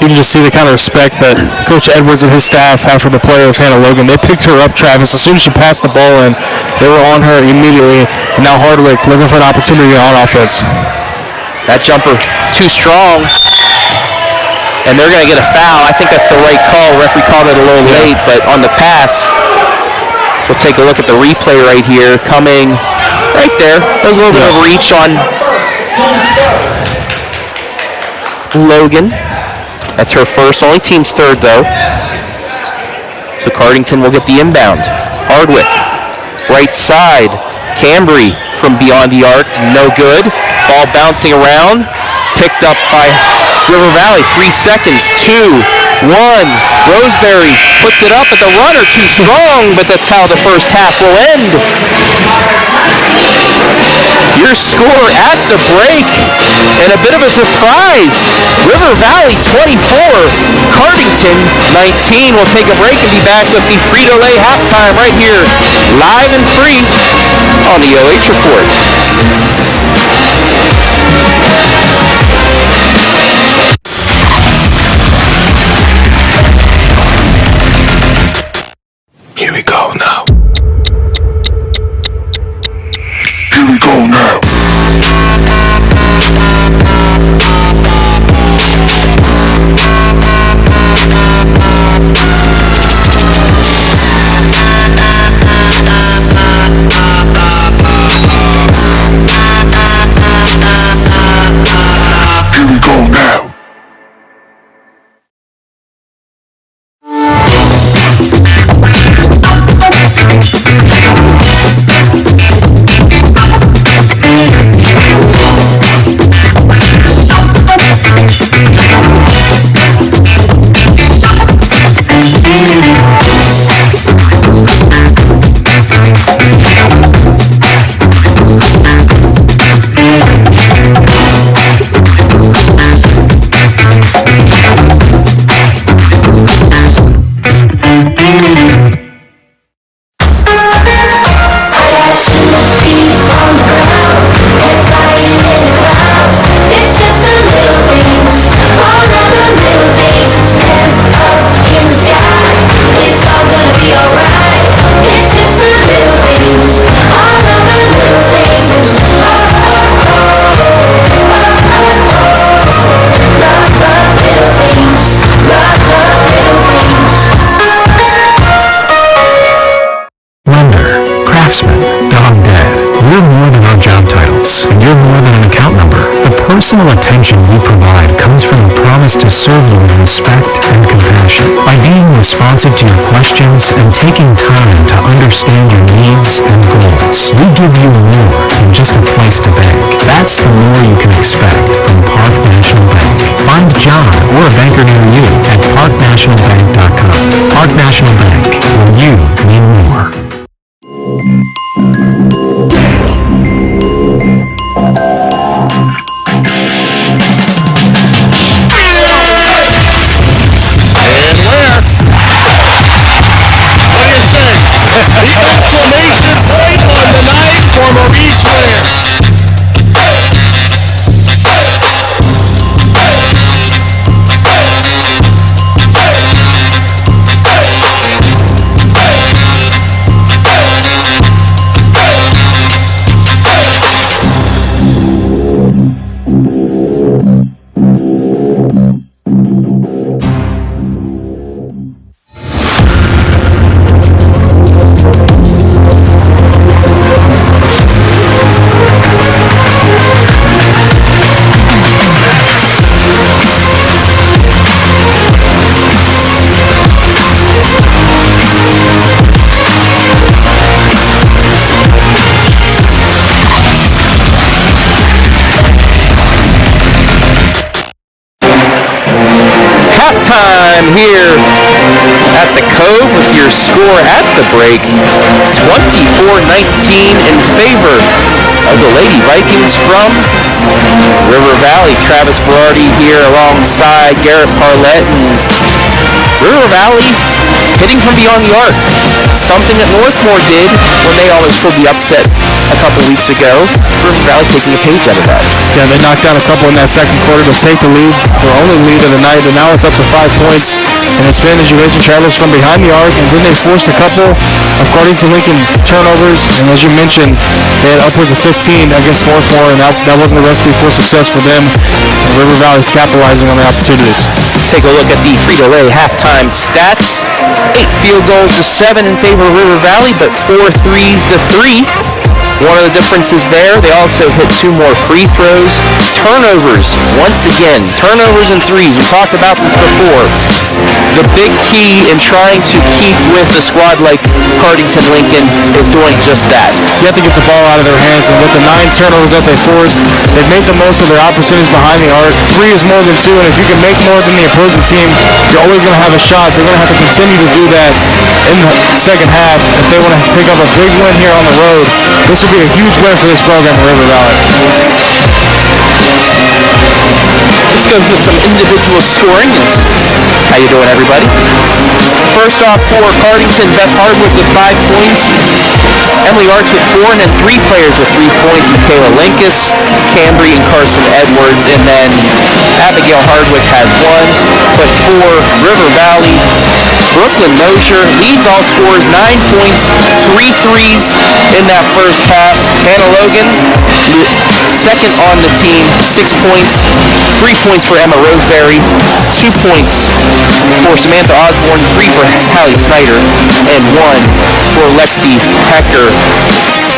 you can just see the kind of respect that Coach Edwards and his staff have for the player of Hannah Logan. They picked her up, Travis, as soon as she passed the ball in. They were on her immediately, and now Hardwick looking for an opportunity on offense. That jumper too strong, and they're going to get a foul. I think that's the right call. Referee called it a little late, but on the pass, we'll take a look at the replay right here. Coming right there. There's a little bit of reach on Logan. That's her first, only team's third though. So Cardington will get the inbound. Hardwick, right side. Cambry from beyond the arc, no good. Ball bouncing around, picked up by River Valley. 3 seconds, 2, 1. Roseberry puts it up, but the runner too strong, but that's how the first half will end. Your score at the break, and a bit of a surprise. River Valley 24, Cardington 19. We'll take a break and be back with the Frito-Lay halftime right here, live and free on the OH Report. Here we go now. Here we go now. Here we go now. and you're more than an account number. The personal attention we provide comes from a promise to serve you with respect and compassion. By being responsive to your questions and taking time to understand your needs and goals, we give you more than just a place to bank. That's the more you can expect from Park National Bank. Find John or a banker near you at parknationalbank.com. Park National Bank, where you mean more. Exclamation point on the night for Maurice Ware. Halftime here at the Cove with your score at the break, 24-19 in favor of the Lady Vikings from River Valley. Travis Berardi here alongside Garrett Parlett, and River Valley hitting from beyond the arc, something that Northmore did when they always pulled the upset a couple weeks ago. River Valley taking a page out of that. Yeah, they knocked down a couple in that second quarter to take the lead, their only lead of the night, and now it's up to 5 points. And it's been, as you mentioned, Travis, from behind the arc, and then they forced a couple of Cardington Lincoln turnovers, and as you mentioned, they had upwards of 15 against Northmore, and that wasn't a recipe for success for them. And River Valley's capitalizing on the opportunities. Take a look at the Frito-Lay halftime stats. 8 field goals to 7 in favor of River Valley, but 4 threes to 3. One of the differences there, they also hit 2 more free throws. Turnovers, once again, turnovers and threes. We talked about this before. The big key in trying to keep with a squad like Cardington Lincoln is doing just that. You have to get the ball out of their hands, and with the 9 turnovers that they forced, they've made the most of their opportunities behind the arc. 3 is more than 2, and if you can make more than the opposing team, you're always going to have a shot. They're going to have to continue to do that in the second half if they want to pick up a big win here on the road. This would be a huge win for this program in River Valley. Let's go with some individual scoring. How you doing, everybody? First off for Cardington, Beth Hardwick with 5 points. Emily Arch with 4, and then 3 players with 3 points. Michaela Linkus, Cambry, and Carson Edwards. And then Abigail Hardwick has 1, but for River Valley, Brooklyn Mosher leads all scorers, 9 points, 3 threes in that first half. Hannah Logan, second on the team, 6 points, 3 points for Emma Roseberry, 2 points for Samantha Osborne, 3 for Hallie Snyder, and 1 for Lexi Hecker.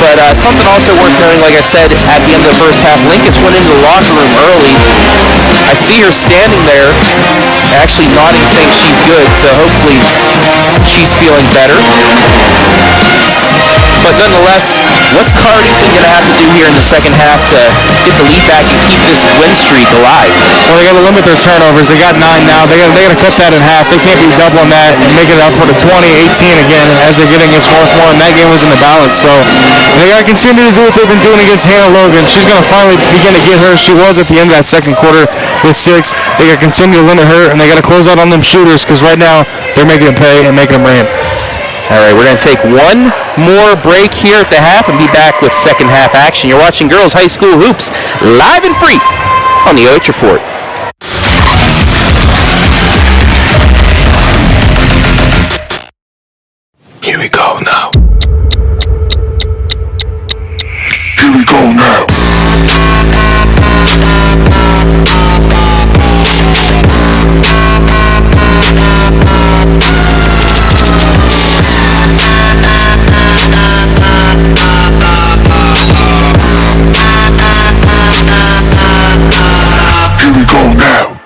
But something also worth noting, like I said, at the end of the first half, Linkus went into the locker room early. I see her standing there, actually nodding, saying she's good, so hopefully she's feeling better. But nonetheless, what's Cardington going to have to do here in the second half to get the lead back and keep this win streak alive? Well, they got to limit their turnovers. They got 9 now. They got to cut that in half. They can't be doubling that and make it upward of 20, 18 again as they're getting against Northmore, and that game was in the balance. So they got to continue to do what they've been doing against Hannah Logan. She's going to finally begin to get her. She was at the end of that second quarter with 6. They got to continue to limit her, and they got to close out on them shooters because right now they're making them pay and making them rain. All right, we're going to take one more break here at the half and be back with second half action. You're watching Girls High School Hoops live and free on the OH Report. Here we go now. Here we go now. Here we go now.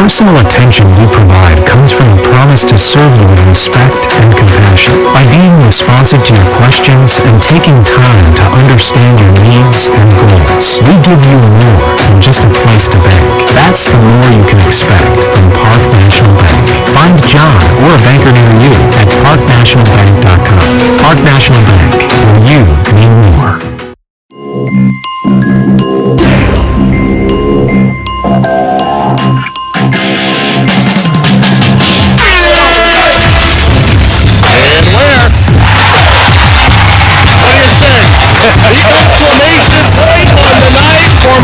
personal attention you provide comes from a promise to serve you with respect and compassion. By being responsive to your questions and taking time to understand your needs and goals, we give you more than just a place to bank. That's the more you can expect from Park National Bank. Find John or a banker near you at parknationalbank.com. Park National Bank, where you mean more. The exclamation point on the night for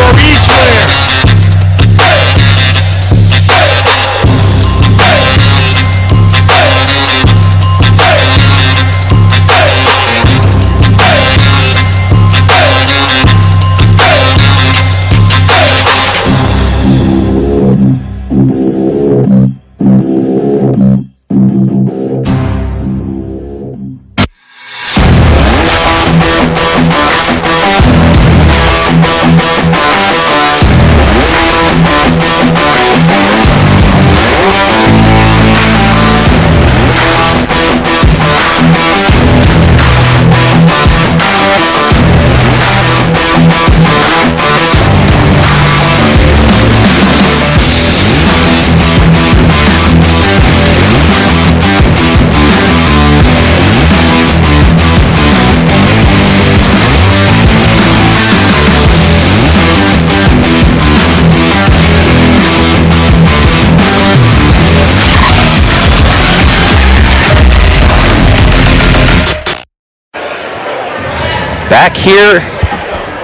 Back here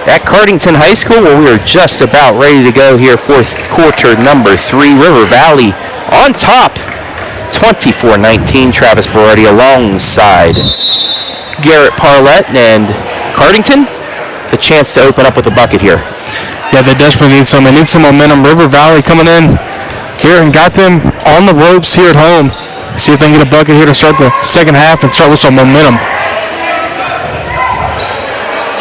at Cardington High School, where we are just about ready to go here, fourth quarter, number 3, River Valley on top, 24-19. Travis Berardi alongside Garrett Parlett, and Cardington, the chance to open up with a bucket here. Yeah, they desperately need some. They need some momentum. River Valley coming in here and got them on the ropes here at home. See if they can get a bucket here to start the second half and start with some momentum.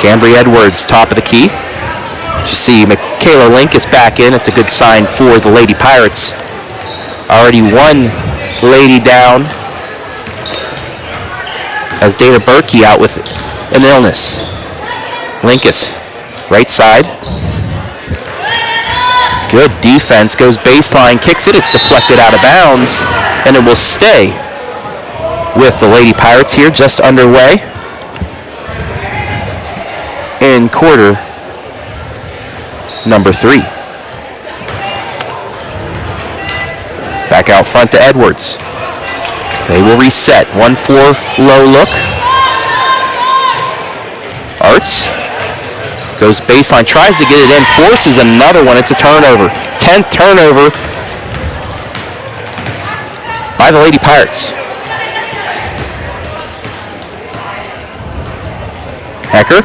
Cambry Edwards, top of the key. You see Michaela Link is back in. It's a good sign for the Lady Pirates. Already one lady down, as Dana Berkey out with an illness. Linkus, right side. Good defense, goes baseline, kicks it. It's deflected out of bounds, and it will stay with the Lady Pirates here, just underway in quarter number 3. Back out front to Edwards. They will reset. 1-4 low look. Arts goes baseline, tries to get it in, forces another one. It's a turnover. 10th turnover by the Lady Pirates. Hecker,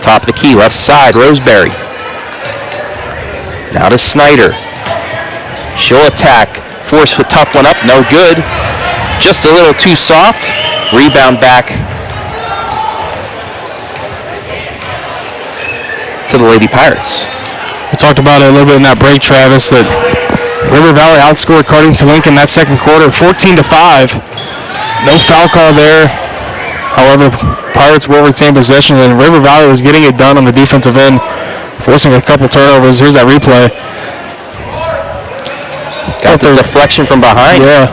top of the key, left side, Roseberry. Now to Snyder. She'll attack. Force a tough one up, no good. Just a little too soft. Rebound back to the Lady Pirates. We talked about it a little bit in that break, Travis, that River Valley outscored Cardington Lincoln that second quarter, 14-5. No foul call there. However, Pirates will retain possession, and River Valley was getting it done on the defensive end, forcing a couple turnovers. Here's that replay. Got the deflection from behind. Yeah.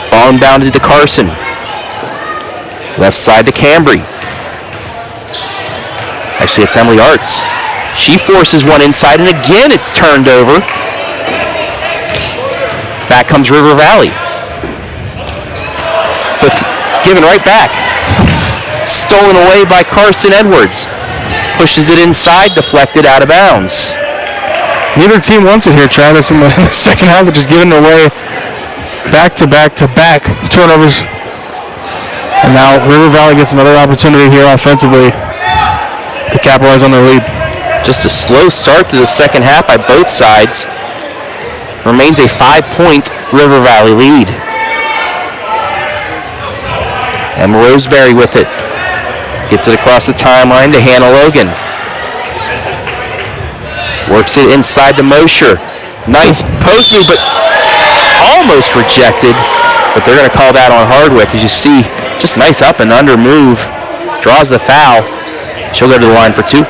Ball inbounded to Carson. Left side to Cambry. Actually, it's Emily Arts. She forces one inside, and again it's turned over. Back comes River Valley. But given right back. Stolen away by Carson Edwards. Pushes it inside, deflected out of bounds. Neither team wants it here, Travis. In the second half, they're just giving it away back-to-back-to-back turnovers. And now River Valley gets another opportunity here offensively to capitalize on their lead. Just a slow start to the second half by both sides. Remains a 5-point River Valley lead. And Roseberry with it. Gets it across the timeline to Hannah Logan. Works it inside to Mosher. Nice post move, but almost rejected. But they're going to call that on Hardwick. As you see, just nice up and under move. Draws the foul. She'll go to the line for 2.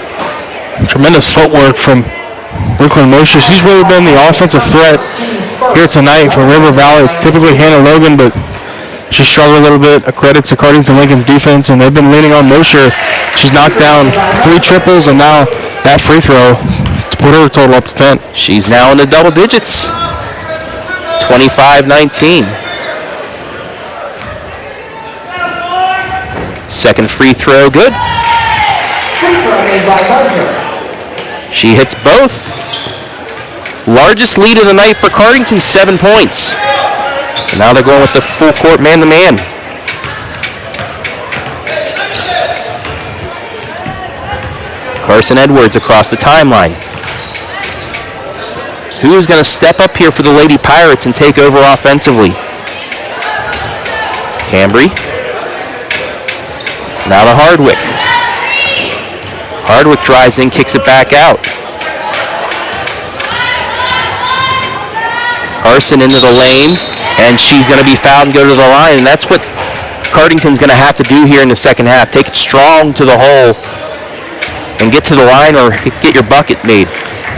Tremendous footwork from Brooklyn Mosher. She's really been the offensive threat here tonight for River Valley. It's typically Hannah Logan, but she struggled a little bit. A credit to Cardington Lincoln's defense, and they've been leaning on Mosher. She's knocked down 3 triples, and now that free throw to put her total up to 10. She's now in the double digits. 25-19. Second free throw, good. Free throw made by Mosher. She hits both. Largest lead of the night for Cardington, 7 points. And now they're going with the full court man-to-man. Carson Edwards across the timeline. Who is going to step up here for the Lady Pirates and take over offensively? Cambry. Now to Hardwick. Hardwick drives in, kicks it back out. Carson into the lane, and she's going to be fouled and go to the line, and that's what Cardington's going to have to do here in the second half. Take it strong to the hole and get to the line or get your bucket made.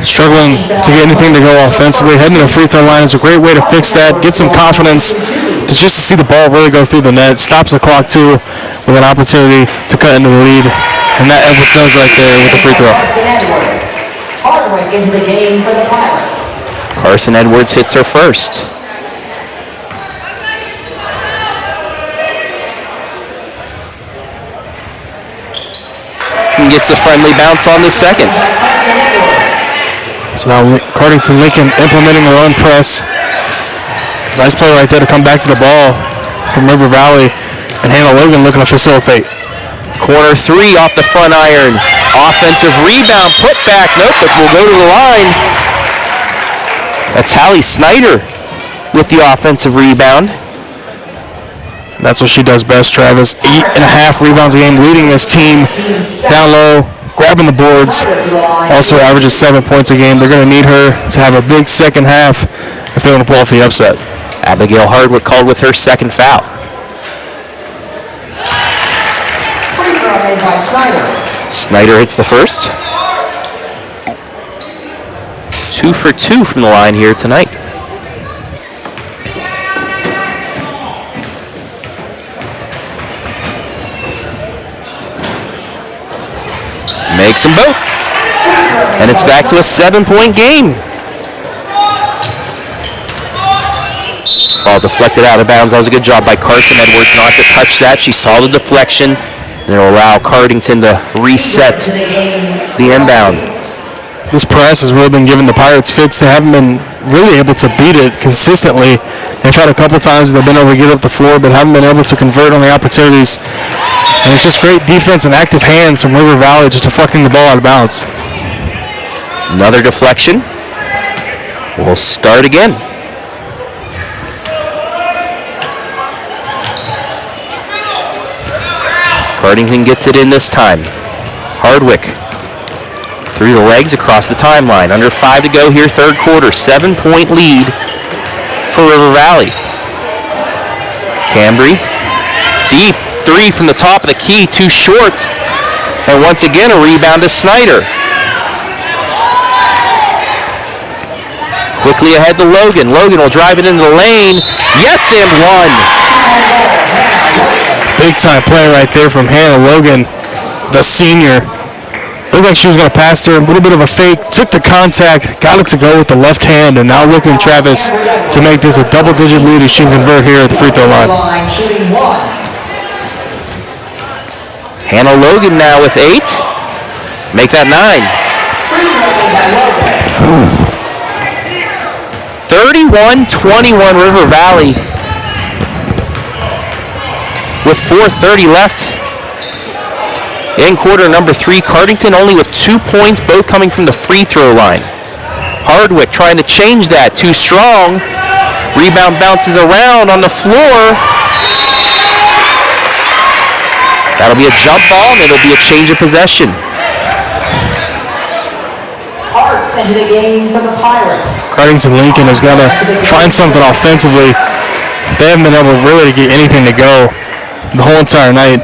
Struggling to get anything to go offensively. Heading to the free throw line is a great way to fix that. Get some confidence just to see the ball really go through the net. Stops the clock too with an opportunity to cut into the lead. And that Edwards knows right there with the free throw. Carson Edwards. Hardwick into the game for the Pirates. Carson Edwards hits her first. Cardington gets a friendly bounce on the second. So now Cardington Lincoln implementing their own press. Nice play right there to come back to the ball from River Valley, and Hannah Logan looking to facilitate. Corner 3 off the front iron. Offensive rebound, put back. Nope, but will go to the line. That's Hallie Snyder with the offensive rebound. That's what she does best, Travis. 8.5 rebounds a game, leading this team down low, grabbing the boards. Also averages 7 points a game. They're going to need her to have a big second half if they want to pull off the upset. Abigail Hardwick called with her second foul. Free throw made by Snyder. Snyder hits the first. 2 for 2 from the line here tonight. Makes them both. And it's back to a 7-point game. Ball deflected out of bounds. That was a good job by Carson Edwards not to touch that. She saw the deflection, and it'll allow Cardington to reset the inbound. This press has really been giving the Pirates fits. They haven't been really able to beat it consistently. They've had a couple times they've been able to get up the floor, but haven't been able to convert on the opportunities. And it's just great defense and active hands from River Valley just deflecting the ball out of bounds. Another deflection. We'll start again. Cardington gets it in this time. Hardwick through the legs across the timeline. Under 5 to go here, third quarter. 7-point lead for River Valley. Cambry, deep 3 from the top of the key, too short. And once again, a rebound to Snyder. Quickly ahead to Logan. Logan will drive it into the lane. Yes, and one. Big time play right there from Hannah Logan, the senior. Looked like she was going to pass her, a little bit of a fake, took the contact, got it to go with the left hand, and now looking Travis to make this a double-digit lead if she can convert here at the free throw line. Shooting 1. Hannah Logan now with 8. Make that 9. 31-21 River Valley. With 4:30 left in quarter number 3. Cardington only with 2 points, both coming from the free throw line. Hardwick trying to change that. Too strong. Rebound bounces around on the floor. That'll be a jump ball, and it'll be a change of possession. Arts into the game for the Pirates. Cardington Lincoln has got to find something offensively. They haven't been able really to get anything to go the whole entire night.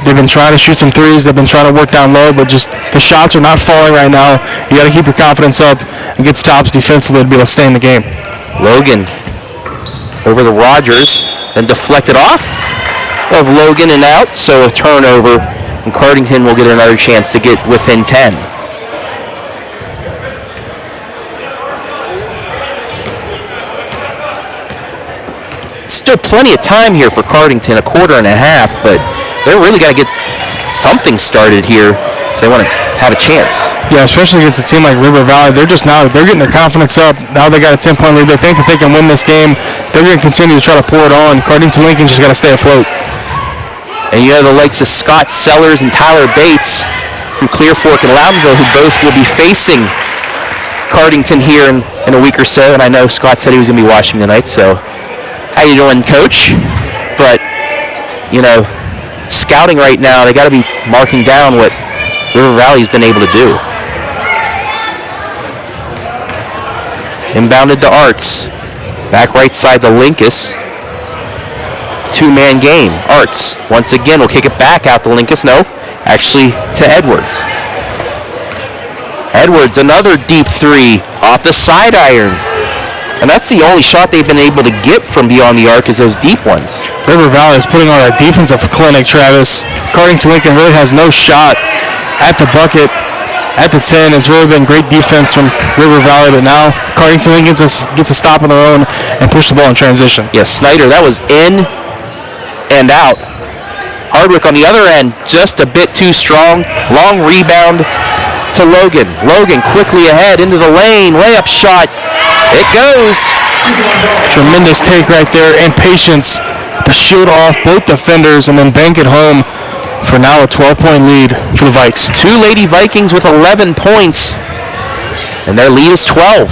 They've been trying to shoot some threes. They've been trying to work down low, but just the shots are not falling right now. You got to keep your confidence up and get stops defensively to be able to stay in the game. Logan over the Rogers, then deflected off of Logan and out, so a turnover, and Cardington will get another chance to get within 10. Still plenty of time here for Cardington, a quarter and a half, but they're really got to get something started here if they want to have a chance. Yeah, especially against a team like River Valley. They're getting their confidence up. Now they got a 10-point lead. They think that they can win this game. They're going to continue to try to pour it on. Cardington Lincoln just got to stay afloat. And you have the likes of Scott Sellers and Tyler Bates from Clear Fork and Loudonville, who both will be facing Cardington here in a week or so. And I know Scott said he was going to be watching tonight, so how you doing, Coach? But, you know, scouting right now, they got to be marking down what River Valley's been able to do. Inbounded to Arts. Back right side to Linkus. Two-man game. Arts, once again, will kick it back out to Linkus. No, actually to Edwards. Edwards, another deep 3 off the side iron. And that's the only shot they've been able to get from beyond the arc is those deep ones. River Valley is putting on a defensive clinic, Travis. Cardington Lincoln really has no shot at the bucket, at the 10. It's really been great defense from River Valley, but now Cardington Lincoln gets a stop on their own and push the ball in transition. Yes, Snyder, that was in and out. Hardwick on the other end, just a bit too strong. Long rebound to Logan. Logan quickly ahead into the lane. Layup shot. It goes. Tremendous take right there and patience to shield off both defenders and then bank it home for now a 12-point lead for the Vikes. Two Lady Vikings with 11 points, and their lead is 12.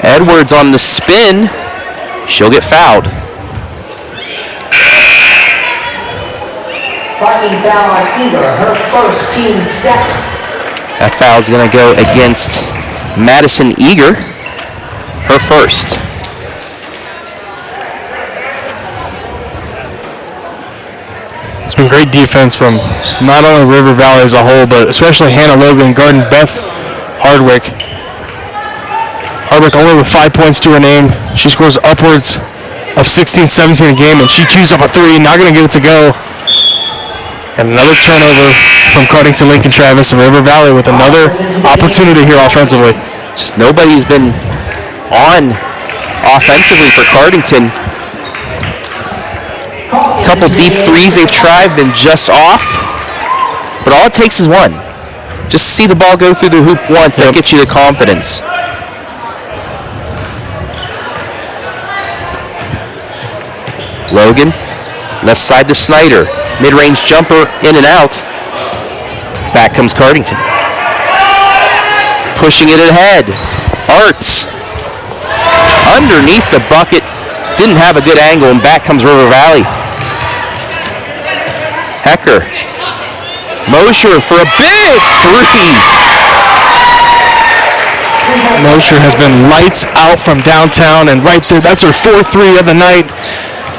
Edwards on the spin. She'll get fouled. Parking foul on Eager, her first, team second. That foul's going to go against Madison Eager, her first. It's been great defense from not only River Valley as a whole, but especially Hannah Logan guarding Beth Hardwick. Hardwick only with 5 points to her name. She scores upwards of 16, 17 a game, and she cues up a three, not going to get it to go. And another turnover from Cardington Lincoln Travis and River Valley with another opportunity here offensively. Just nobody's been on offensively for Cardington. A couple deep threes they've tried, been just off. But all it takes is one. Just see the ball go through the hoop once, that gets you the confidence. Logan, left side to Snyder. Mid-range jumper, in and out. Back comes Cardington. Pushing it ahead. Arts. Underneath the bucket. Didn't have a good angle, and back comes River Valley. Hecker. Mosher for a big three. Mosher has been lights out from downtown, and right there, that's her 4-3 of the night.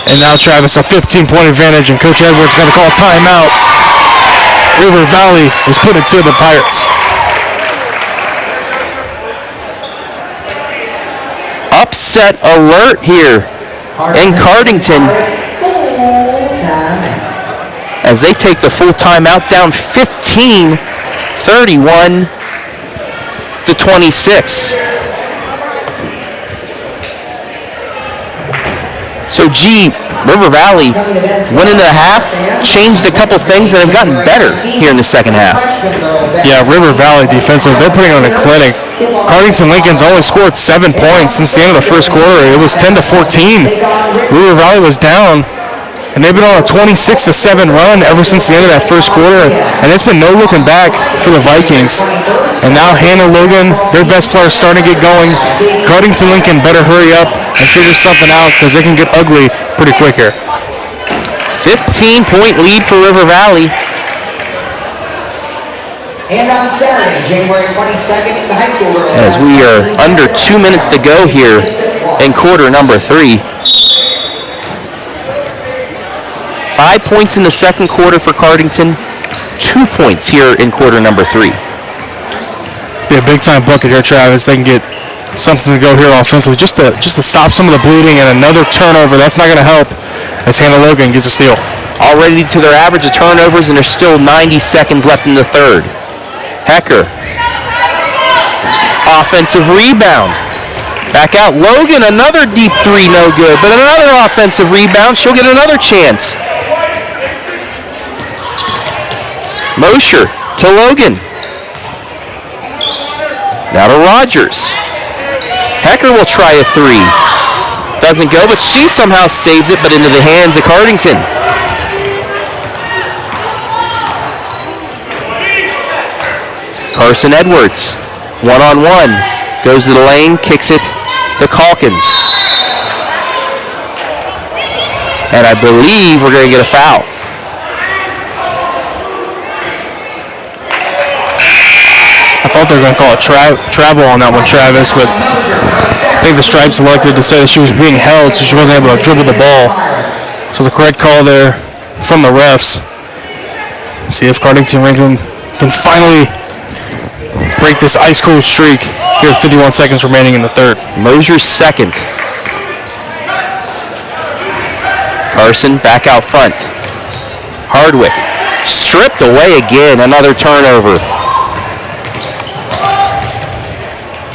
And now Travis a 15-point advantage, and Coach Edwards got to call timeout. River Valley is put it to the Pirates. Upset alert here in Cardington as they take the full timeout, down 15, 31 to 26. So, River Valley went into the half, changed a couple things, and have gotten better here in the second half. Yeah, River Valley defensively, they're putting on a clinic. Cardington Lincoln's only scored 7 points since the end of the first quarter. It was 10-14. River Valley was down, and they've been on a 26-7 run ever since the end of that first quarter, and it's been no looking back for the Vikings. And now Hannah Logan, their best player, is starting to get going. Cardington Lincoln better hurry up and figure something out because they can get ugly pretty quick here. 15-point lead for River Valley. And on Saturday, January 22nd, the high school girls. As we are under 2 minutes to go here in quarter number 3. 5 points in the second quarter for Cardington. 2 points here in quarter number 3. Be a big-time bucket here, Travis. They can get something to go here offensively just to stop some of the bleeding, and another turnover. That's not going to help as Hannah Logan gets a steal. Already to their average of turnovers, and there's still 90 seconds left in the third. Hecker. Offensive rebound. Back out. Logan, another deep three, no good. But another offensive rebound. She'll get another chance. Mosher to Logan. Now to Rogers. Hecker will try a three. Doesn't go, but she somehow saves it, but into the hands of Cardington. Carson Edwards, one-on-one, goes to the lane, kicks it to Calkins. And I believe we're going to get a foul. I thought they were going to call it travel on that one, Travis, but I think the Stripes elected to say that she was being held, so she wasn't able to dribble the ball. So the correct call there from the refs. See if Cardington Lincoln can finally break this ice-cold streak here with 51 seconds remaining in the third. Mosier's second. Carson back out front. Hardwick stripped away again, another turnover.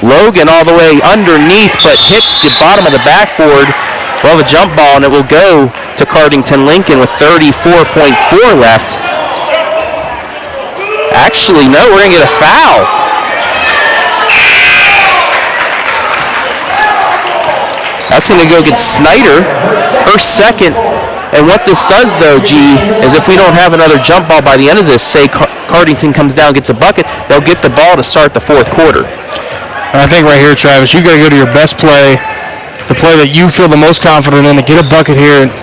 Logan all the way underneath, but hits the bottom of the backboard. Well, a jump ball, and it will go to to Cardington Lincoln with 34.4 left. Actually, no, we're going to get a foul. That's going to go against Snyder, her second. And what this does, though, G, is if we don't have another jump ball by the end of this, say Cardington comes down, gets a bucket, they'll get the ball to start the fourth quarter. I think right here, Travis, you got to go to your best play, the play that you feel the most confident in, to get a bucket here. And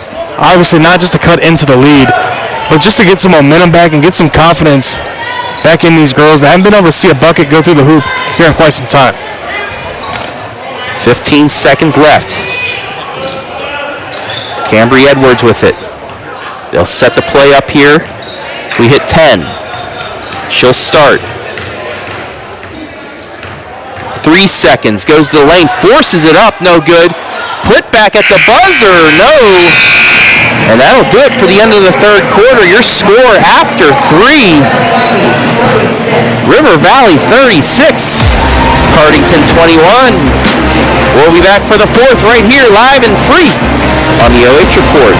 obviously not just to cut into the lead, but just to get some momentum back and get some confidence back in these girls that haven't been able to see a bucket go through the hoop here in quite some time. 15 seconds left. Cambry Edwards with it. They'll set the play up here. We hit 10. She'll start. 3 seconds. Goes to the lane. Forces it up. No good. Put back at the buzzer. No. And that'll do it for the end of the third quarter. Your score after 3. River Valley 36. Cardington 21. We'll be back for the fourth right here, live and free on the OH Report.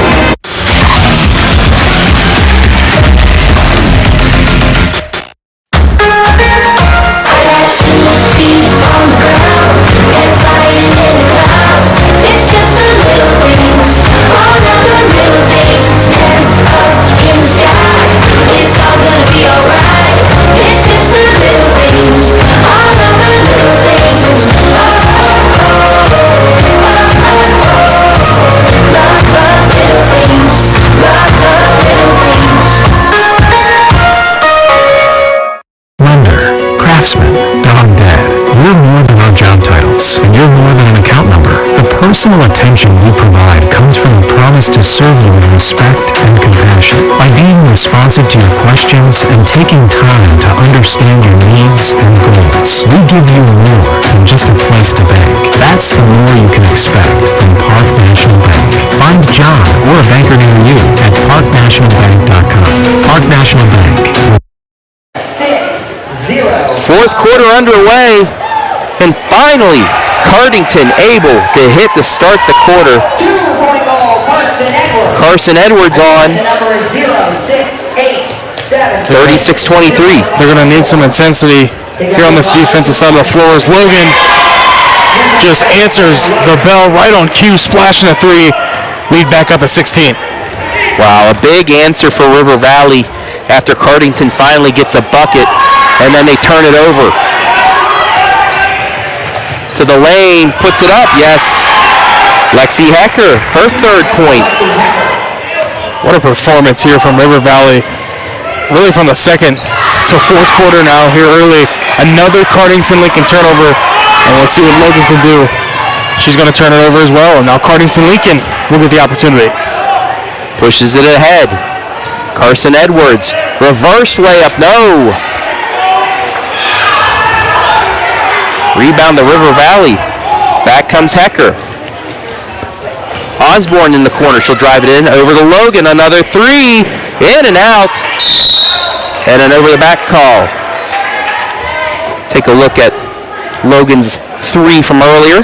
And you're more than an account number. The personal attention you provide comes from a promise to serve you with respect and compassion. By being responsive to your questions and taking time to understand your needs and goals, we give you more than just a place to bank. That's the more you can expect from Park National Bank. Find John or a banker near you at parknationalbank.com. Park National Bank. 6-0. Fourth quarter underway. And finally, Cardington able to hit to start the quarter. 2-point ball, Carson Edwards. Carson Edwards on. The number is 0-6-8-7. 36-23. They're going to need some intensity here on this defensive side of the floor as Logan just answers the bell right on cue, splashing a three, lead back up at 16. Wow, a big answer for River Valley after Cardington finally gets a bucket, and then they turn it over. To the lane, puts it up, yes. Lexi Hecker, her third point. What a performance here from River Valley. Really from the second to fourth quarter now here early. Another Cardington Lincoln turnover, and let's see what Logan can do. She's going to turn it over as well, and now Cardington Lincoln will get the opportunity. Pushes it ahead. Carson Edwards, reverse layup, no. Rebound to River Valley. Back comes Hecker. Osborne in the corner. She'll drive it in. Over to Logan. Another three. In and out. And an over the back call. Take a look at Logan's three from earlier.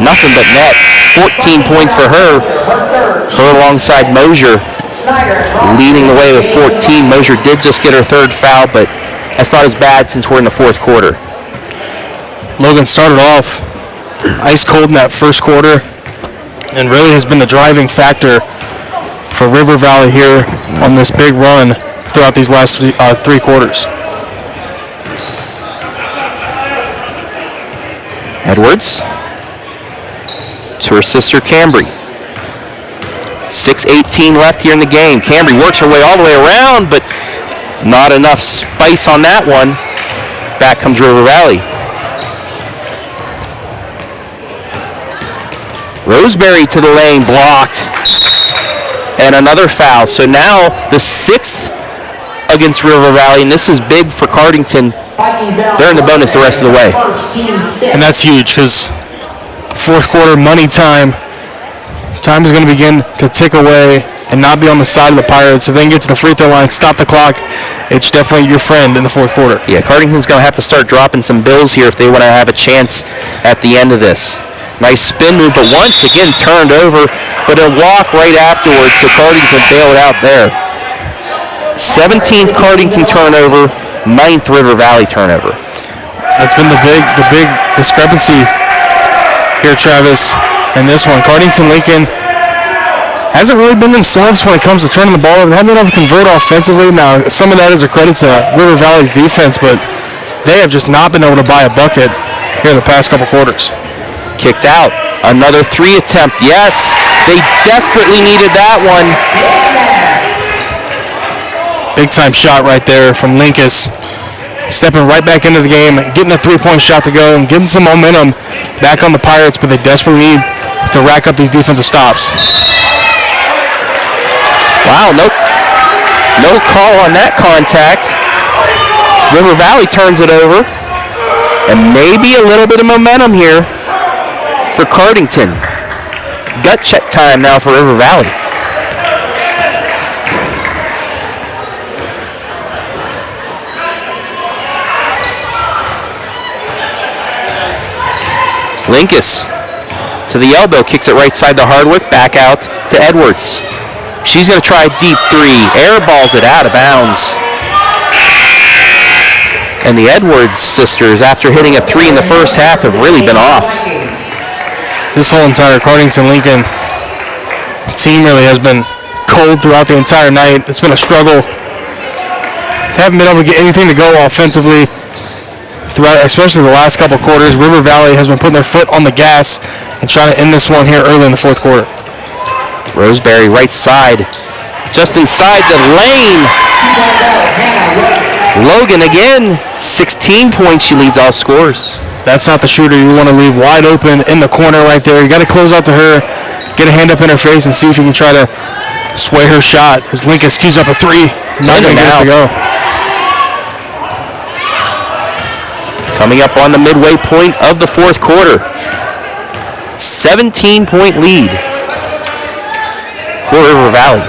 Nothing but net. 14 points for her. Her alongside Mosier leading the way with 14. Mosier did just get her third foul, but that's not as bad since we're in the fourth quarter. Logan started off ice cold in that first quarter and really has been the driving factor for River Valley here on this big run throughout these last three quarters. Edwards to her sister Cambry. 6:18 left here in the game. Cambry works her way all the way around, but not enough spice on that one. Back comes River Valley. Roseberry to the lane, blocked. And another foul. So now the sixth against River Valley, and this is big for Cardington. They're in the bonus the rest of the way. And that's huge because fourth quarter money time. Time is going to begin to tick away and not be on the side of the Pirates. If they can get to the free throw line, stop the clock, it's definitely your friend in the fourth quarter. Yeah, Cardington's going to have to start dropping some bills here if they want to have a chance at the end of this. Nice spin move, but once again turned over but a walk right afterwards, so Cardington bailed out there. 17th Cardington turnover, 9th River Valley turnover. That's been the big discrepancy here, Travis, in this one. Cardington Lincoln hasn't really been themselves when it comes to turning the ball over. They haven't been able to convert offensively. Now, some of that is a credit to River Valley's defense, but they have just not been able to buy a bucket here in the past couple quarters. Kicked out. Another 3 attempt. Yes, they desperately needed that one. Big time shot right there from Linkus. Stepping right back into the game, getting a 3-point shot to go, and getting some momentum back on the Pirates, but they desperately need to rack up these defensive stops. Wow, no call on that contact. River Valley turns it over. And maybe a little bit of momentum here for Cardington. Gut check time now for River Valley. Linkus to the elbow, kicks it right side to Hardwick, back out to Edwards. She's going to try a deep 3, airballs it out of bounds. And the Edwards sisters, after hitting a 3 in the first half, have really been off. This whole entire Cardington Lincoln team really has been cold throughout the entire night. It's been a struggle. They haven't been able to get anything to go offensively throughout, especially the last couple quarters. River Valley has been putting their foot on the gas and trying to end this one here early in the fourth quarter. Roseberry right side, just inside the lane. Logan again, 16 points. She leads all scores. That's not the shooter you want to leave wide open in the corner right there. You got to close out to her, get a hand up in her face, and see if you can try to sway her shot. As Linkus keys up a 3, not going to get it to go. Coming up on the midway point of the fourth quarter. 17-point lead for River Valley.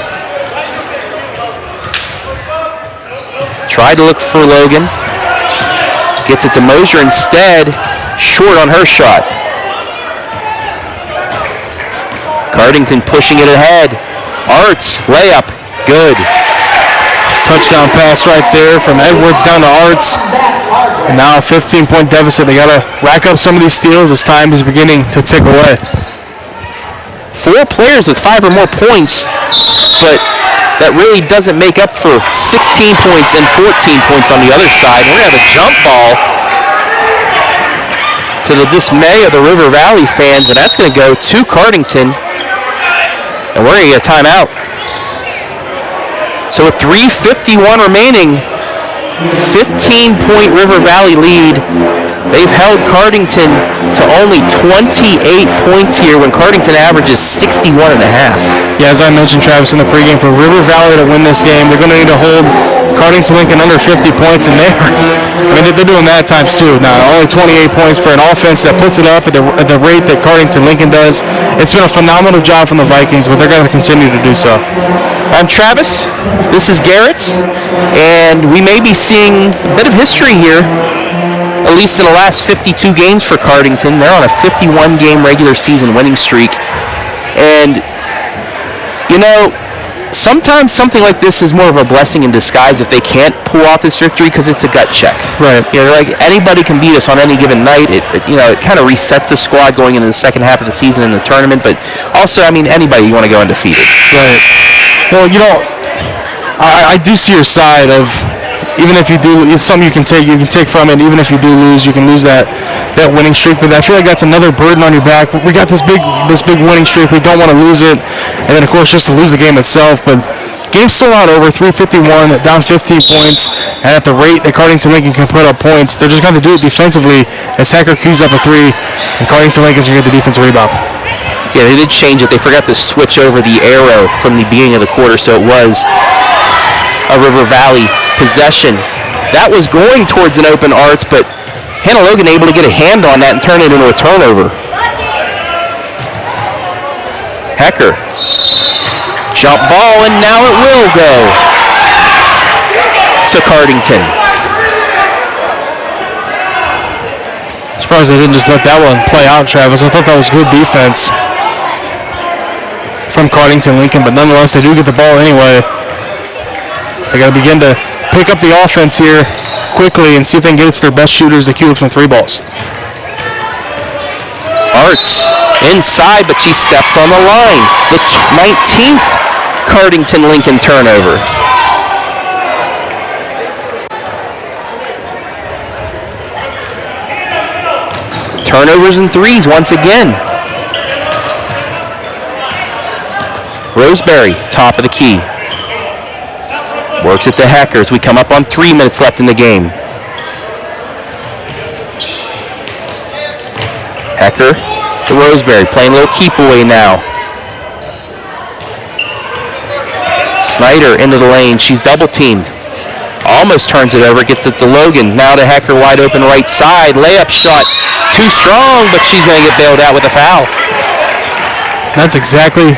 Tried to look for Logan. Gets it to Mosier instead. Short on her shot. Cardington pushing it ahead. Arts, layup, good. Touchdown pass right there from Edwards down to Arts. And now a 15-point deficit. They got to rack up some of these steals as time is beginning to tick away. 4 players with 5 or more points, but that really doesn't make up for 16 points and 14 points on the other side. We're going to have a jump ball to the dismay of the River Valley fans, and that's going to go to Cardington, and we're going to get a timeout. So with 3:51 remaining, 15-point River Valley lead. They've held Cardington to only 28 points here when Cardington averages 61 and a half. Yeah, as I mentioned, Travis, in the pregame, for River Valley to win this game, they're going to need to hold Cardington Lincoln under 50 points, and they're doing that times 2. Now, only 28 points for an offense that puts it up at the rate that Cardington Lincoln does. It's been a phenomenal job from the Vikings, but they're going to continue to do so. I'm Travis. This is Garrett, and we may be seeing a bit of history here, at least in the last 52 games for Cardington. They're on a 51-game regular season winning streak. And, you know, sometimes something like this is more of a blessing in disguise if they can't pull off this victory, because it's a gut check. Right. You know, like, anybody can beat us on any given night. It kind of resets the squad going into the second half of the season in the tournament. But also, I mean, anybody you want to go undefeated. Right. Well, you know, I do see your side of, even if you do, it's something you can take from it. Even if you do lose, you can lose that winning streak. But I feel like that's another burden on your back. We got this big winning streak. We don't want to lose it, and then of course just to lose the game itself. But game's still not over. 3:51, down 15 points, and at the rate that Cardington Lincoln can put up points, they're just going to do it defensively. As Hecker keys up a 3, and Cardington Lincoln's going to get the defensive rebound. Yeah, they did change it. They forgot to switch over the arrow from the beginning of the quarter, so it was a River Valley possession. That was going towards an open Arts, but Hannah Logan able to get a hand on that and turn it into a turnover. Hecker. Jump ball, and now it will go to Cardington. Surprised they didn't just let that one play out, Travis. I thought that was good defense from Cardington Lincoln, but nonetheless, they do get the ball anyway. They got to begin to pick up the offense here quickly and see if they can get it to their best shooters to cue up some 3 balls. Arts inside, but she steps on the line. The 19th Cardington Lincoln turnover. Turnovers and 3s once again. Roseberry, top of the key. Works it to Heckers. We come up on 3 minutes left in the game. Hecker to Roseberry, playing a little keep away now. Snyder into the lane. She's double teamed. Almost turns it over, gets it to Logan. Now to Hecker, wide open right side. Layup shot too strong, but she's going to get bailed out with a foul. That's exactly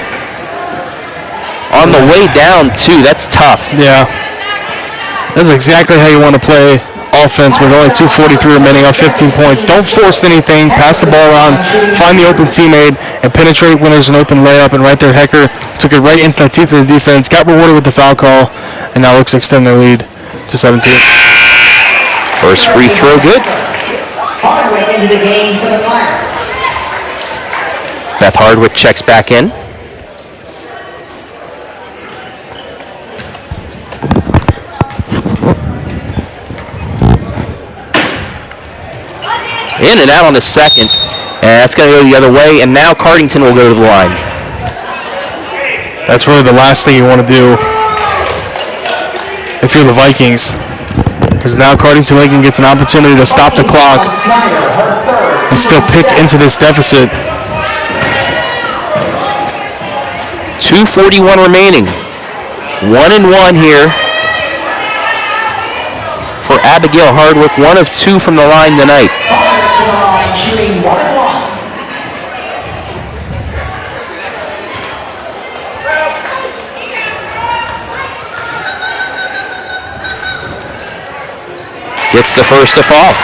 on the way down, too. That's tough. Yeah. That's exactly how you want to play offense with only 2:43 remaining on 15 points. Don't force anything. Pass the ball around. Find the open teammate and penetrate when there's an open layup. And right there, Hecker took it right into the teeth of the defense. Got rewarded with the foul call. And now looks to extend their lead to 17. First free throw good. Hardwick into the game for the Pirates. Beth Hardwick checks back in. In and out on the second. And that's going to go the other way. And now Cardington will go to the line. That's really the last thing you want to do if you're the Vikings. Because now Cardington Lincoln gets an opportunity to stop the clock and still pick into this deficit. 2:41 remaining. 1-1 here for Abigail Hardwick. 1 of 2 from the line tonight. Shooting 1-1. Gets the first to fall.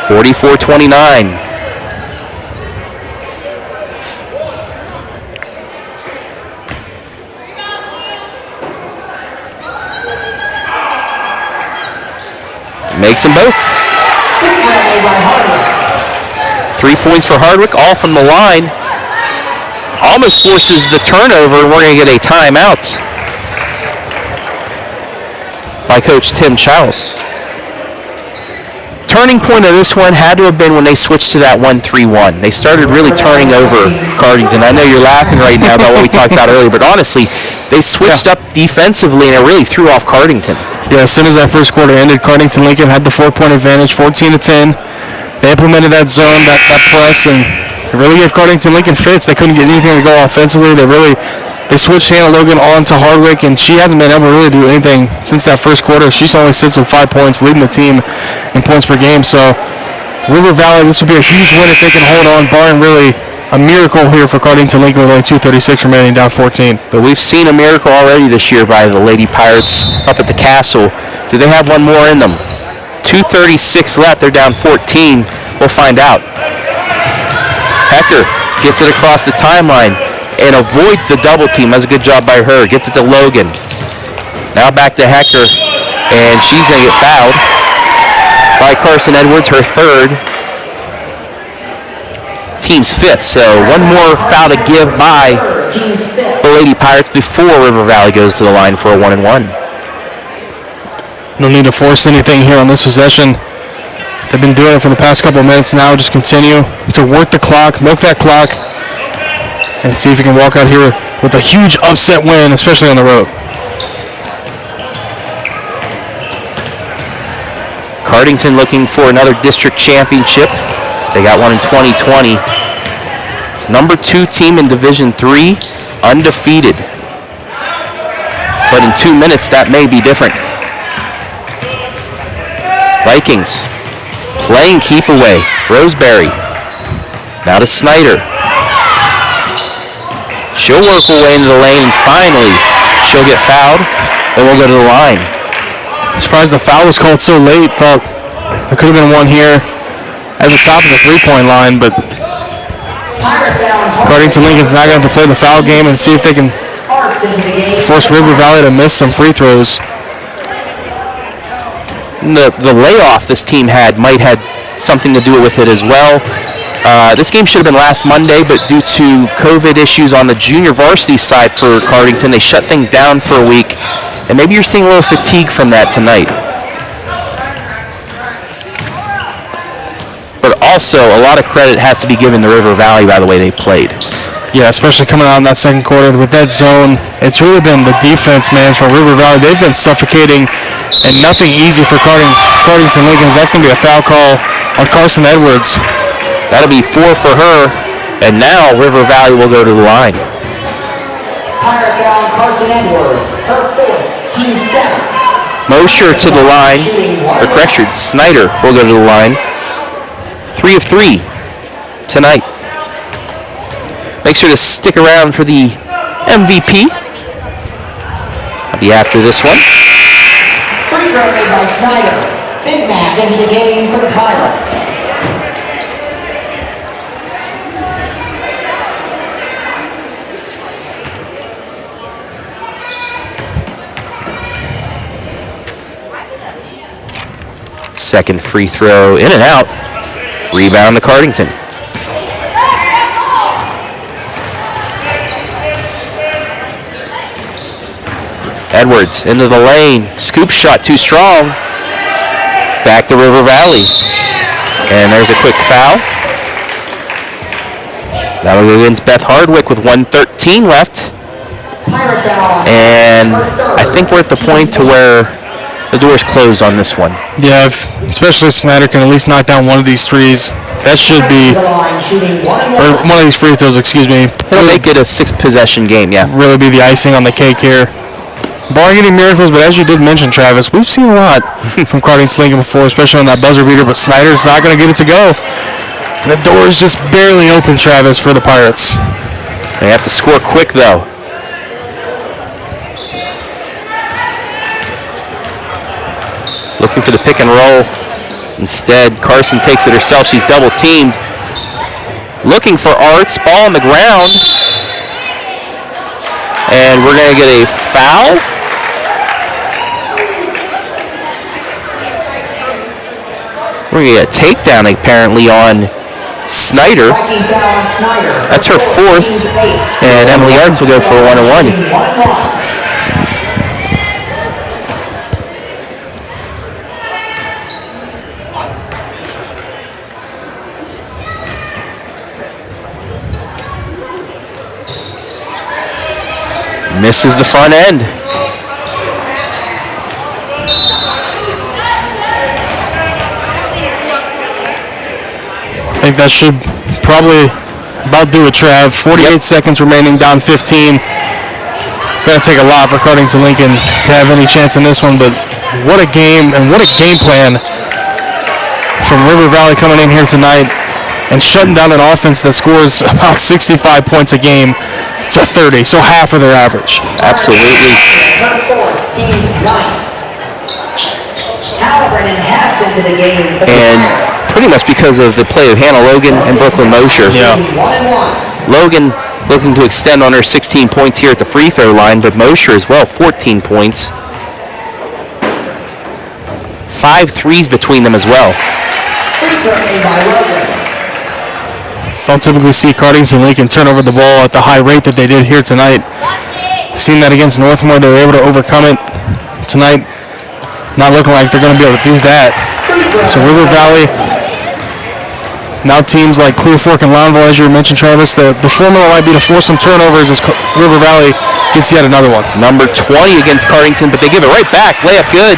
44-29. Makes them both. 3 points for Hardwick, all from the line. Almost forces the turnover, and we're going to get a timeout by Coach Tim Charles. Turning point of this one had to have been when they switched to that 1-3-1. They started really turning over Cardington. I know you're laughing right now about what we talked about earlier, but honestly, they switched up defensively, and it really threw off Cardington. Yeah, as soon as that first quarter ended, Cardington Lincoln had the 4-point advantage, 14-10. They implemented that zone, that press, and it really gave Cardington Lincoln fits. They couldn't get anything to go offensively. They switched Hannah Logan on to Hardwick, and she hasn't been able to really do anything since that first quarter. She's only sits with 5 points, leading the team in points per game. So River Valley, this would be a huge win if they can hold on, barring really a miracle here for Cardington Lincoln with only 2:36 remaining, down 14. But we've seen a miracle already this year by the Lady Pirates up at the Castle. Do they have one more in them? 2:36 left. They're down 14. We'll find out. Hecker gets it across the timeline and avoids the double team. That's a good job by her. Gets it to Logan. Now back to Hecker, and she's going to get fouled by Carson Edwards, her third. Team's fifth, so one more foul to give by the Lady Pirates before River Valley goes to the line for a 1-1. No need to force anything here on this possession. They've been doing it for the past couple of minutes now. Just continue to work the clock, milk that clock, and see if you can walk out here with a huge upset win, especially on the road. Cardington looking for another district championship. They got one in 2020. Number 2 team in Division III, undefeated. But in 2 minutes, that may be different. Vikings playing keep away. Roseberry. Now to Snyder. She'll work her way into the lane, and finally, she'll get fouled, and we'll go to the line. I'm surprised the foul was called so late. Thought there could have been one here at the top of the three-point line, but Cardington Lincoln's not going to have to play the foul game and see if they can force River Valley to miss some free throws. The layoff this team might have something to do with it as well. This game should have been last Monday, but due to COVID issues on the junior varsity side for Cardington, they shut things down for a week, and maybe you're seeing a little fatigue from that tonight. But also, a lot of credit has to be given to River Valley by the way they played. Yeah, especially coming out in that second quarter with that zone. It's really been the defense, man, for River Valley. They've been suffocating, and nothing easy for Cardington Lincoln. That's going to be a foul call on Carson Edwards. That'll be 4 for her, and now River Valley will go to the line. Pirate foul Carson Edwards, her fourth, team 7. Mosher to the line, or correction, Snyder will go to the line. 3 of 3 tonight. Make sure to stick around for the MVP. I'll be after this one. Free throw made by Snyder. Big Mac into the game for the Pirates. Second free throw in and out. Rebound to Cardington. Edwards into the lane. Scoop shot too strong. Back to River Valley. And there's a quick foul. That'll go against Beth Hardwick with 1:13 left. And I think we're at the point to where the door's closed on this one. Yeah, especially if Snyder can at least knock down one of these threes. That should be, or one of these free throws, excuse me. It'll make it a 6-possession game, yeah. Really be the icing on the cake here. Barring any miracles, but as you did mention, Travis, we've seen a lot from Cardington Lincoln before, especially on that buzzer beater, but Snyder's not going to get it to go. And the door is just barely open, Travis, for the Pirates. They have to score quick, though. Looking for the pick and roll. Instead, Carson takes it herself. She's double teamed. Looking for Arts. Ball on the ground. And we're going to get a foul. We're going to get a takedown apparently on Snyder. That's her 4th. And Emily Arts will go for a 1-on-1. Misses the front end. I think that should probably about do it, Trav. 48 seconds remaining, down 15. Going to take a lot for Cardington Lincoln to have any chance in this one, but what a game and what a game plan from River Valley coming in here tonight and shutting down an offense that scores about 65 points a game to 30, so half of their average. Absolutely. And pretty much because of the play of Hannah Logan and Brooklyn Mosher. Yeah. Logan looking to extend on her 16 points here at the free throw line, but Mosher as well, 14 points. 5 threes between them as well. Don't typically see Cardington Lincoln turn over the ball at the high rate that they did here tonight. Seen that against Northmore. They were able to overcome it tonight. Not looking like they're going to be able to do that. So River Valley, now teams like Clear Fork and Lownville, as you mentioned, Travis, the formula might be to force some turnovers as River Valley gets yet another one. Number 20 against Cardington, but they give it right back. Layup good.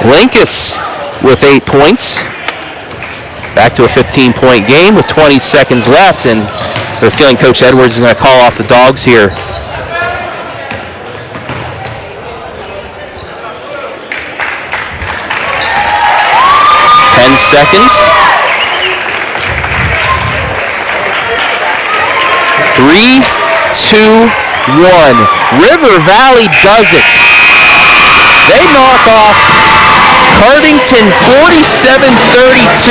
Linkus with 8 points. Back to a 15-point game with 20 seconds left, and they're feeling Coach Edwards is going to call off the Dogs here. Seconds. 3, 2, 1. River Valley does it. They knock off Cardington 47-32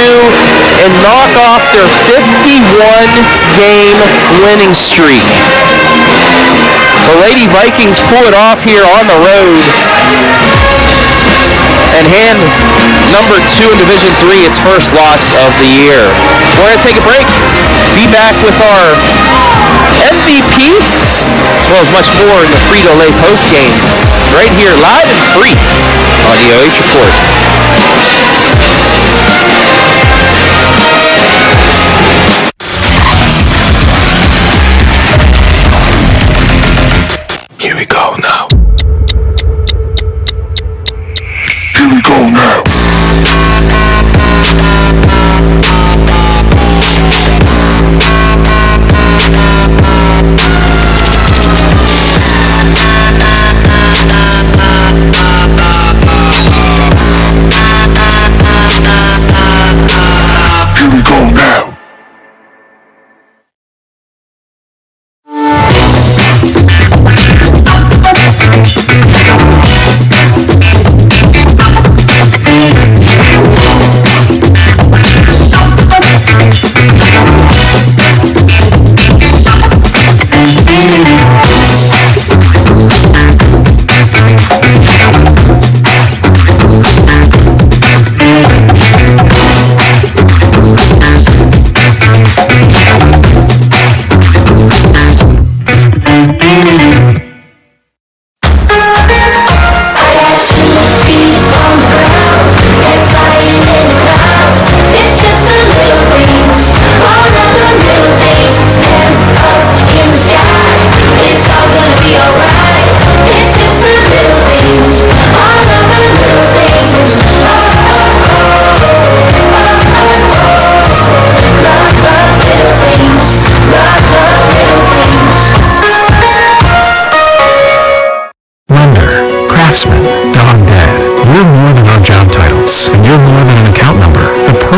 and knock off their 51-game winning streak. The Lady Vikings pull it off here on the road and hand number 2 in Division III its first loss of the year. We're going to take a break. Be back with our MVP, as well as much more in the Frito-Lay postgame, right here, live and free on the OH Report. Here we go now. Here we go now. Here we go now.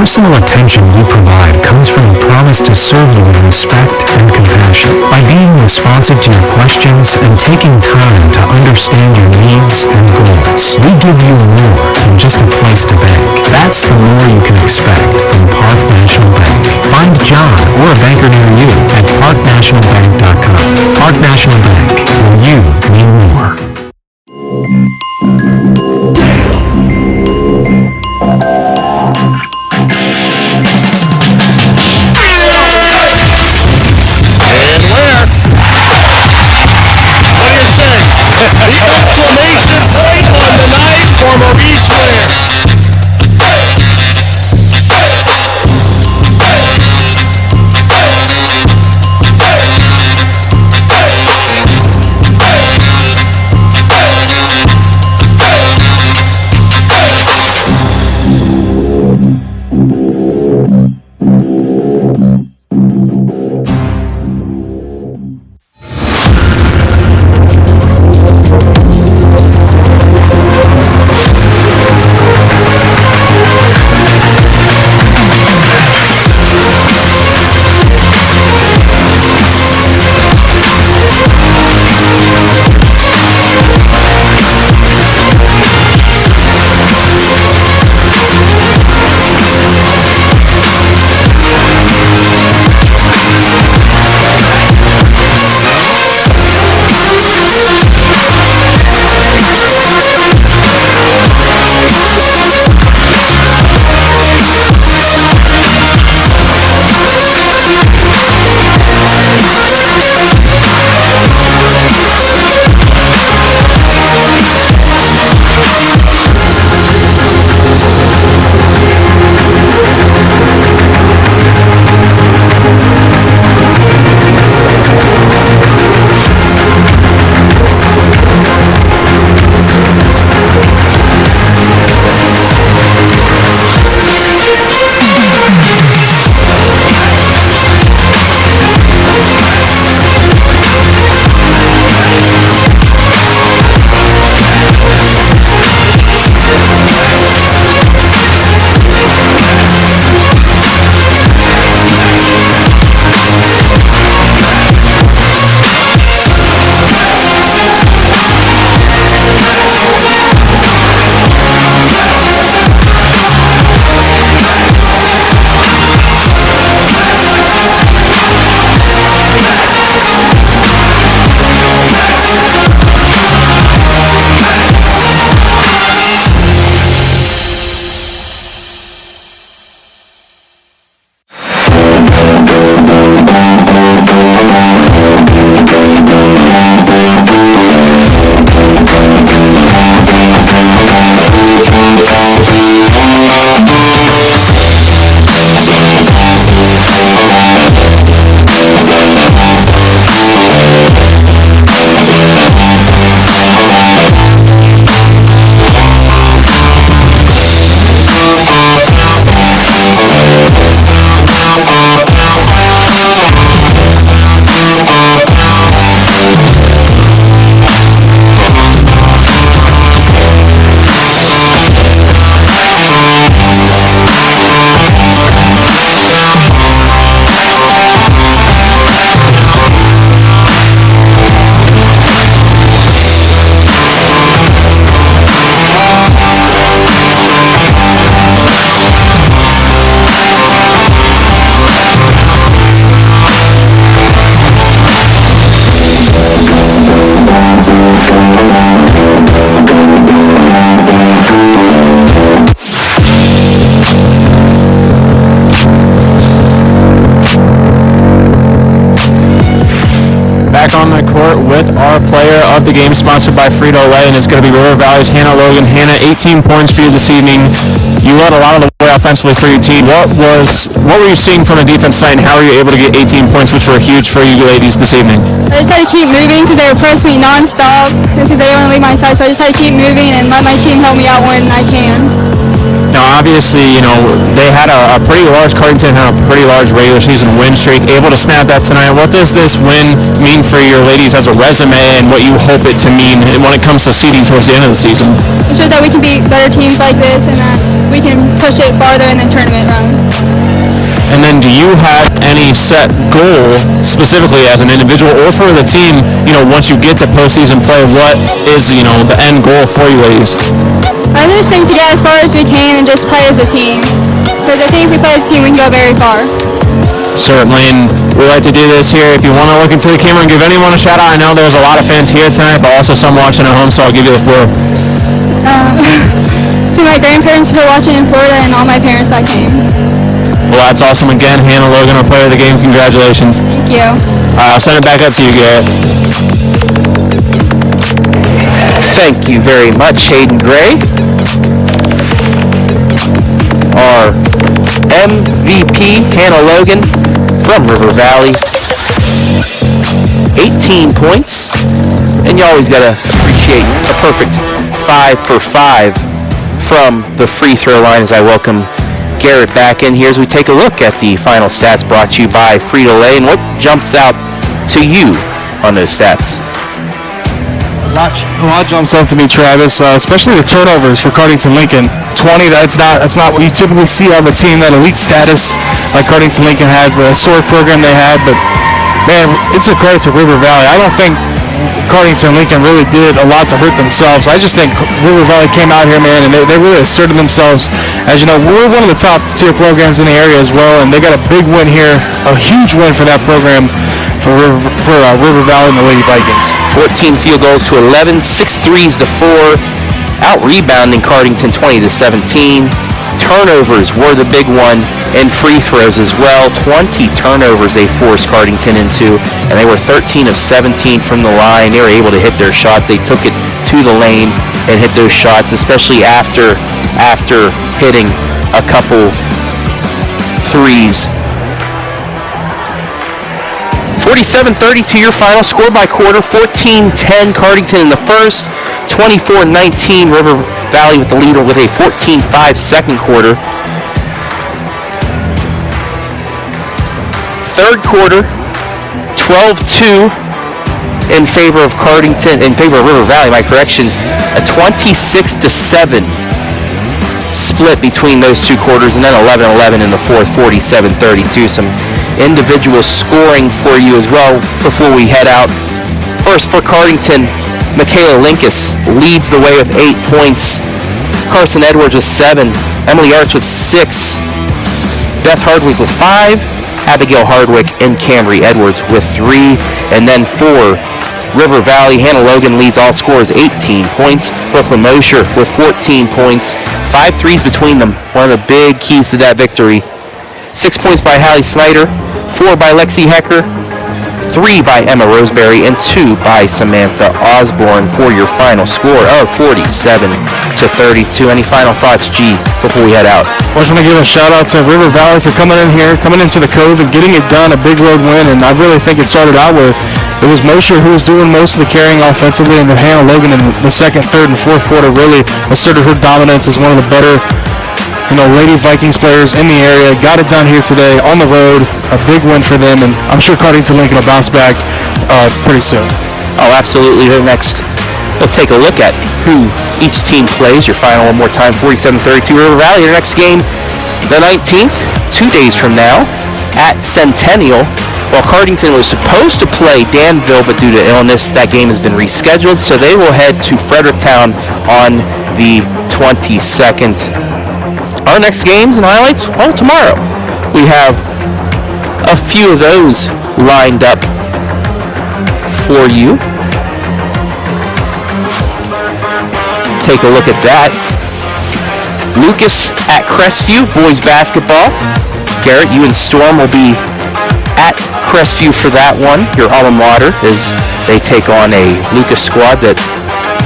personal attention you provide comes from a promise to serve you with respect and compassion. By being responsive to your questions and taking time to understand your needs and goals, we give you more than just a place to bank. That's the more you can expect from Park National Bank. Find John or a banker near you at parknationalbank.com. Park National Bank, where you mean more. The exclamation point on the night for Maurice Ware. our player of the game, sponsored by Frito-Lay, and it's going to be River Valley's Hannah Logan. Hannah, 18 points for you this evening. You led a lot of the way offensively for your team. What were you seeing from the defense side, and how were you able to get 18 points, which were huge for you ladies this evening? I just had to keep moving because they were pressing me nonstop because they didn't want to leave my side. So I just had to keep moving and let my team help me out when I can. Now, obviously, they had a pretty large, Cardington had a pretty large regular season win streak, able to snap that tonight. What does this win mean for your ladies as a resume, and what you hope it to mean when it comes to seeding towards the end of the season? It shows that we can beat better teams like this and that we can push it farther in the tournament run. And then do you have any set goal, specifically as an individual or for the team, once you get to postseason play, what is, the end goal for you ladies? I just think to get as far as we can and just play as a team. Because I think if we play as a team, we can go very far. Certainly, and we like to do this here. If you want to look into the camera and give anyone a shout out, I know there's a lot of fans here tonight, but also some watching at home, so I'll give you the floor. To my grandparents who are watching in Florida and all my parents that came. Well, that's awesome. Again, Hannah Logan, our player of the game. Congratulations. Thank you. I'll send it back up to you, Garrett. Thank you very much, Hayden Gray. Our MVP, Hannah Logan from River Valley. 18 points. And you always got to appreciate a perfect 5 for 5 from the free throw line as I welcome Garrett back in here as we take a look at the final stats brought to you by Frito-Lay. And what jumps out to you on those stats? A lot jumps up to me, Travis, especially the turnovers for Cardington Lincoln. 20, that's not what you typically see out of a team, that elite status like Cardington Lincoln has, the historic program they had. But, man, it's a credit to River Valley. I don't think Cardington Lincoln really did a lot to hurt themselves. I just think River Valley came out here, man, and they really asserted themselves. As you know, we're one of the top tier programs in the area as well, and they got a big win here, a huge win for that program. For River Valley and the Lady Vikings. 14 field goals to 11, 6 threes to 4. Out-rebounding Cardington 20-17. Turnovers were the big one, and free throws as well. 20 turnovers they forced Cardington into, and they were 13 of 17 from the line. They were able to hit their shots. They took it to the lane and hit those shots, especially after hitting a couple threes. 47-32 your final score by quarter. 14-10 Cardington in the first. 24-19 River Valley with the lead with a 14-5 second quarter. Third quarter, 12-2 in favor of Cardington, in favor of River Valley, my correction. A 26-7 split between those two quarters, and then 11-11 in the fourth, 47-32. Some individual scoring for you as well before we head out. First for Cardington, Michaela Linkus leads the way with 8 points. Carson Edwards with 7. Emily Arch with 6. Beth Hardwick with 5. Abigail Hardwick and Camry Edwards with 3. And then for River Valley, Hannah Logan leads all scorers, 18 points. Brooklyn Mosher with 14 points. 5 threes between them. One of the big keys to that victory. 6 points by Hallie Snyder, 4 by Lexi Hecker, 3 by Emma Roseberry, and 2 by Samantha Osborne for your final score of 47-32. Any final thoughts, G, before we head out? I just want to give a shout out to River Valley for coming in here, coming into the Cove and getting it done, a big road win. And I really think it started out with it was Mosher who was doing most of the carrying offensively, and then Hannah Logan in the second, third, and fourth quarter really asserted her dominance as one of the better Lady Vikings players in the area. Got it done here today on the road. A big win for them, and I'm sure Cardington Lincoln will bounce back pretty soon. Oh, absolutely. Next, we'll take a look at who each team plays. Your final one more time, 47-32 River Valley. Your next game, the 19th, 2 days from now, at Centennial. While Cardington was supposed to play Danville, but due to illness, that game has been rescheduled, so they will head to Fredericktown on the 22nd. Our next games and highlights, well, tomorrow. We have a few of those lined up for you. Take a look at that. Lucas at Crestview, boys basketball. Garrett, you and Storm will be at Crestview for that one, your alma mater, as they take on a Lucas squad that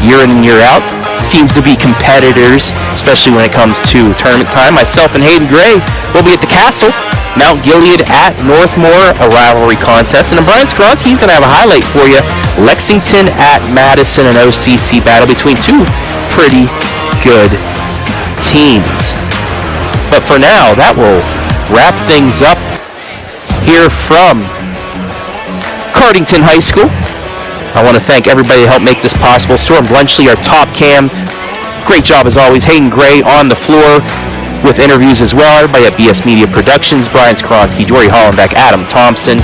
year in and year out seems to be competitors, especially when it comes to tournament time. Myself and Hayden Gray will be at the Castle, Mount Gilead at Northmore, a rivalry contest. And then Brian Skronsky's going to have a highlight for you. Lexington at Madison, an OCC battle between two pretty good teams. But for now, that will wrap things up here from Cardington High School. I want to thank everybody that helped make this possible. Storm Blunchley, our top cam. Great job as always. Hayden Gray on the floor with interviews as well. Everybody at BS Media Productions, Brian Skronsky, Jory Hollenbeck, Adam Thompson.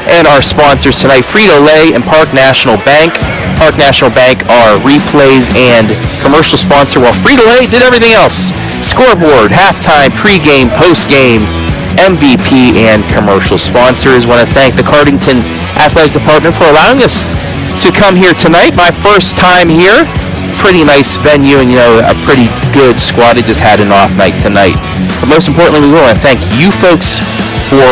And our sponsors tonight, Frito-Lay and Park National Bank. Park National Bank are replays and commercial sponsor, while Frito-Lay did everything else. Scoreboard, halftime, pregame, postgame, MVP, and commercial sponsors. Want to thank the Cardington Athletic Department for allowing us to come here tonight. My first time here. Pretty nice venue and, a pretty good squad. It just had an off night tonight. But most importantly, we want to thank you folks for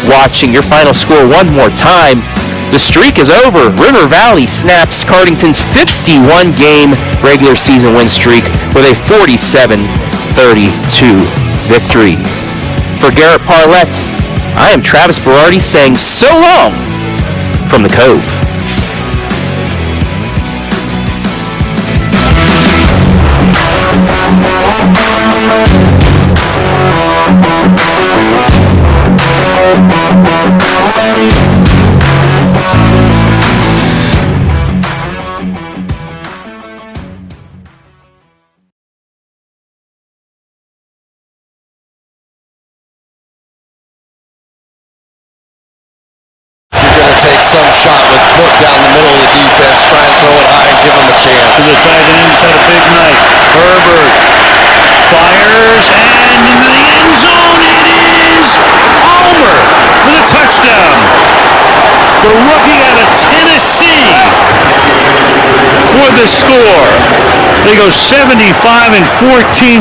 watching. Your final score one more time. The streak is over. River Valley snaps Cardington's 51-game regular season win streak with a 47-32 victory. For Garrett Parlett, I am Travis Berardi saying so long from the Cove. Take some shot with Cook down the middle of the defense, try and throw it high and give him a chance. The tight end's had a big night. Herbert fires and into the end zone. It is Palmer with a touchdown. The rookie out of Tennessee for the score. They go 75-14.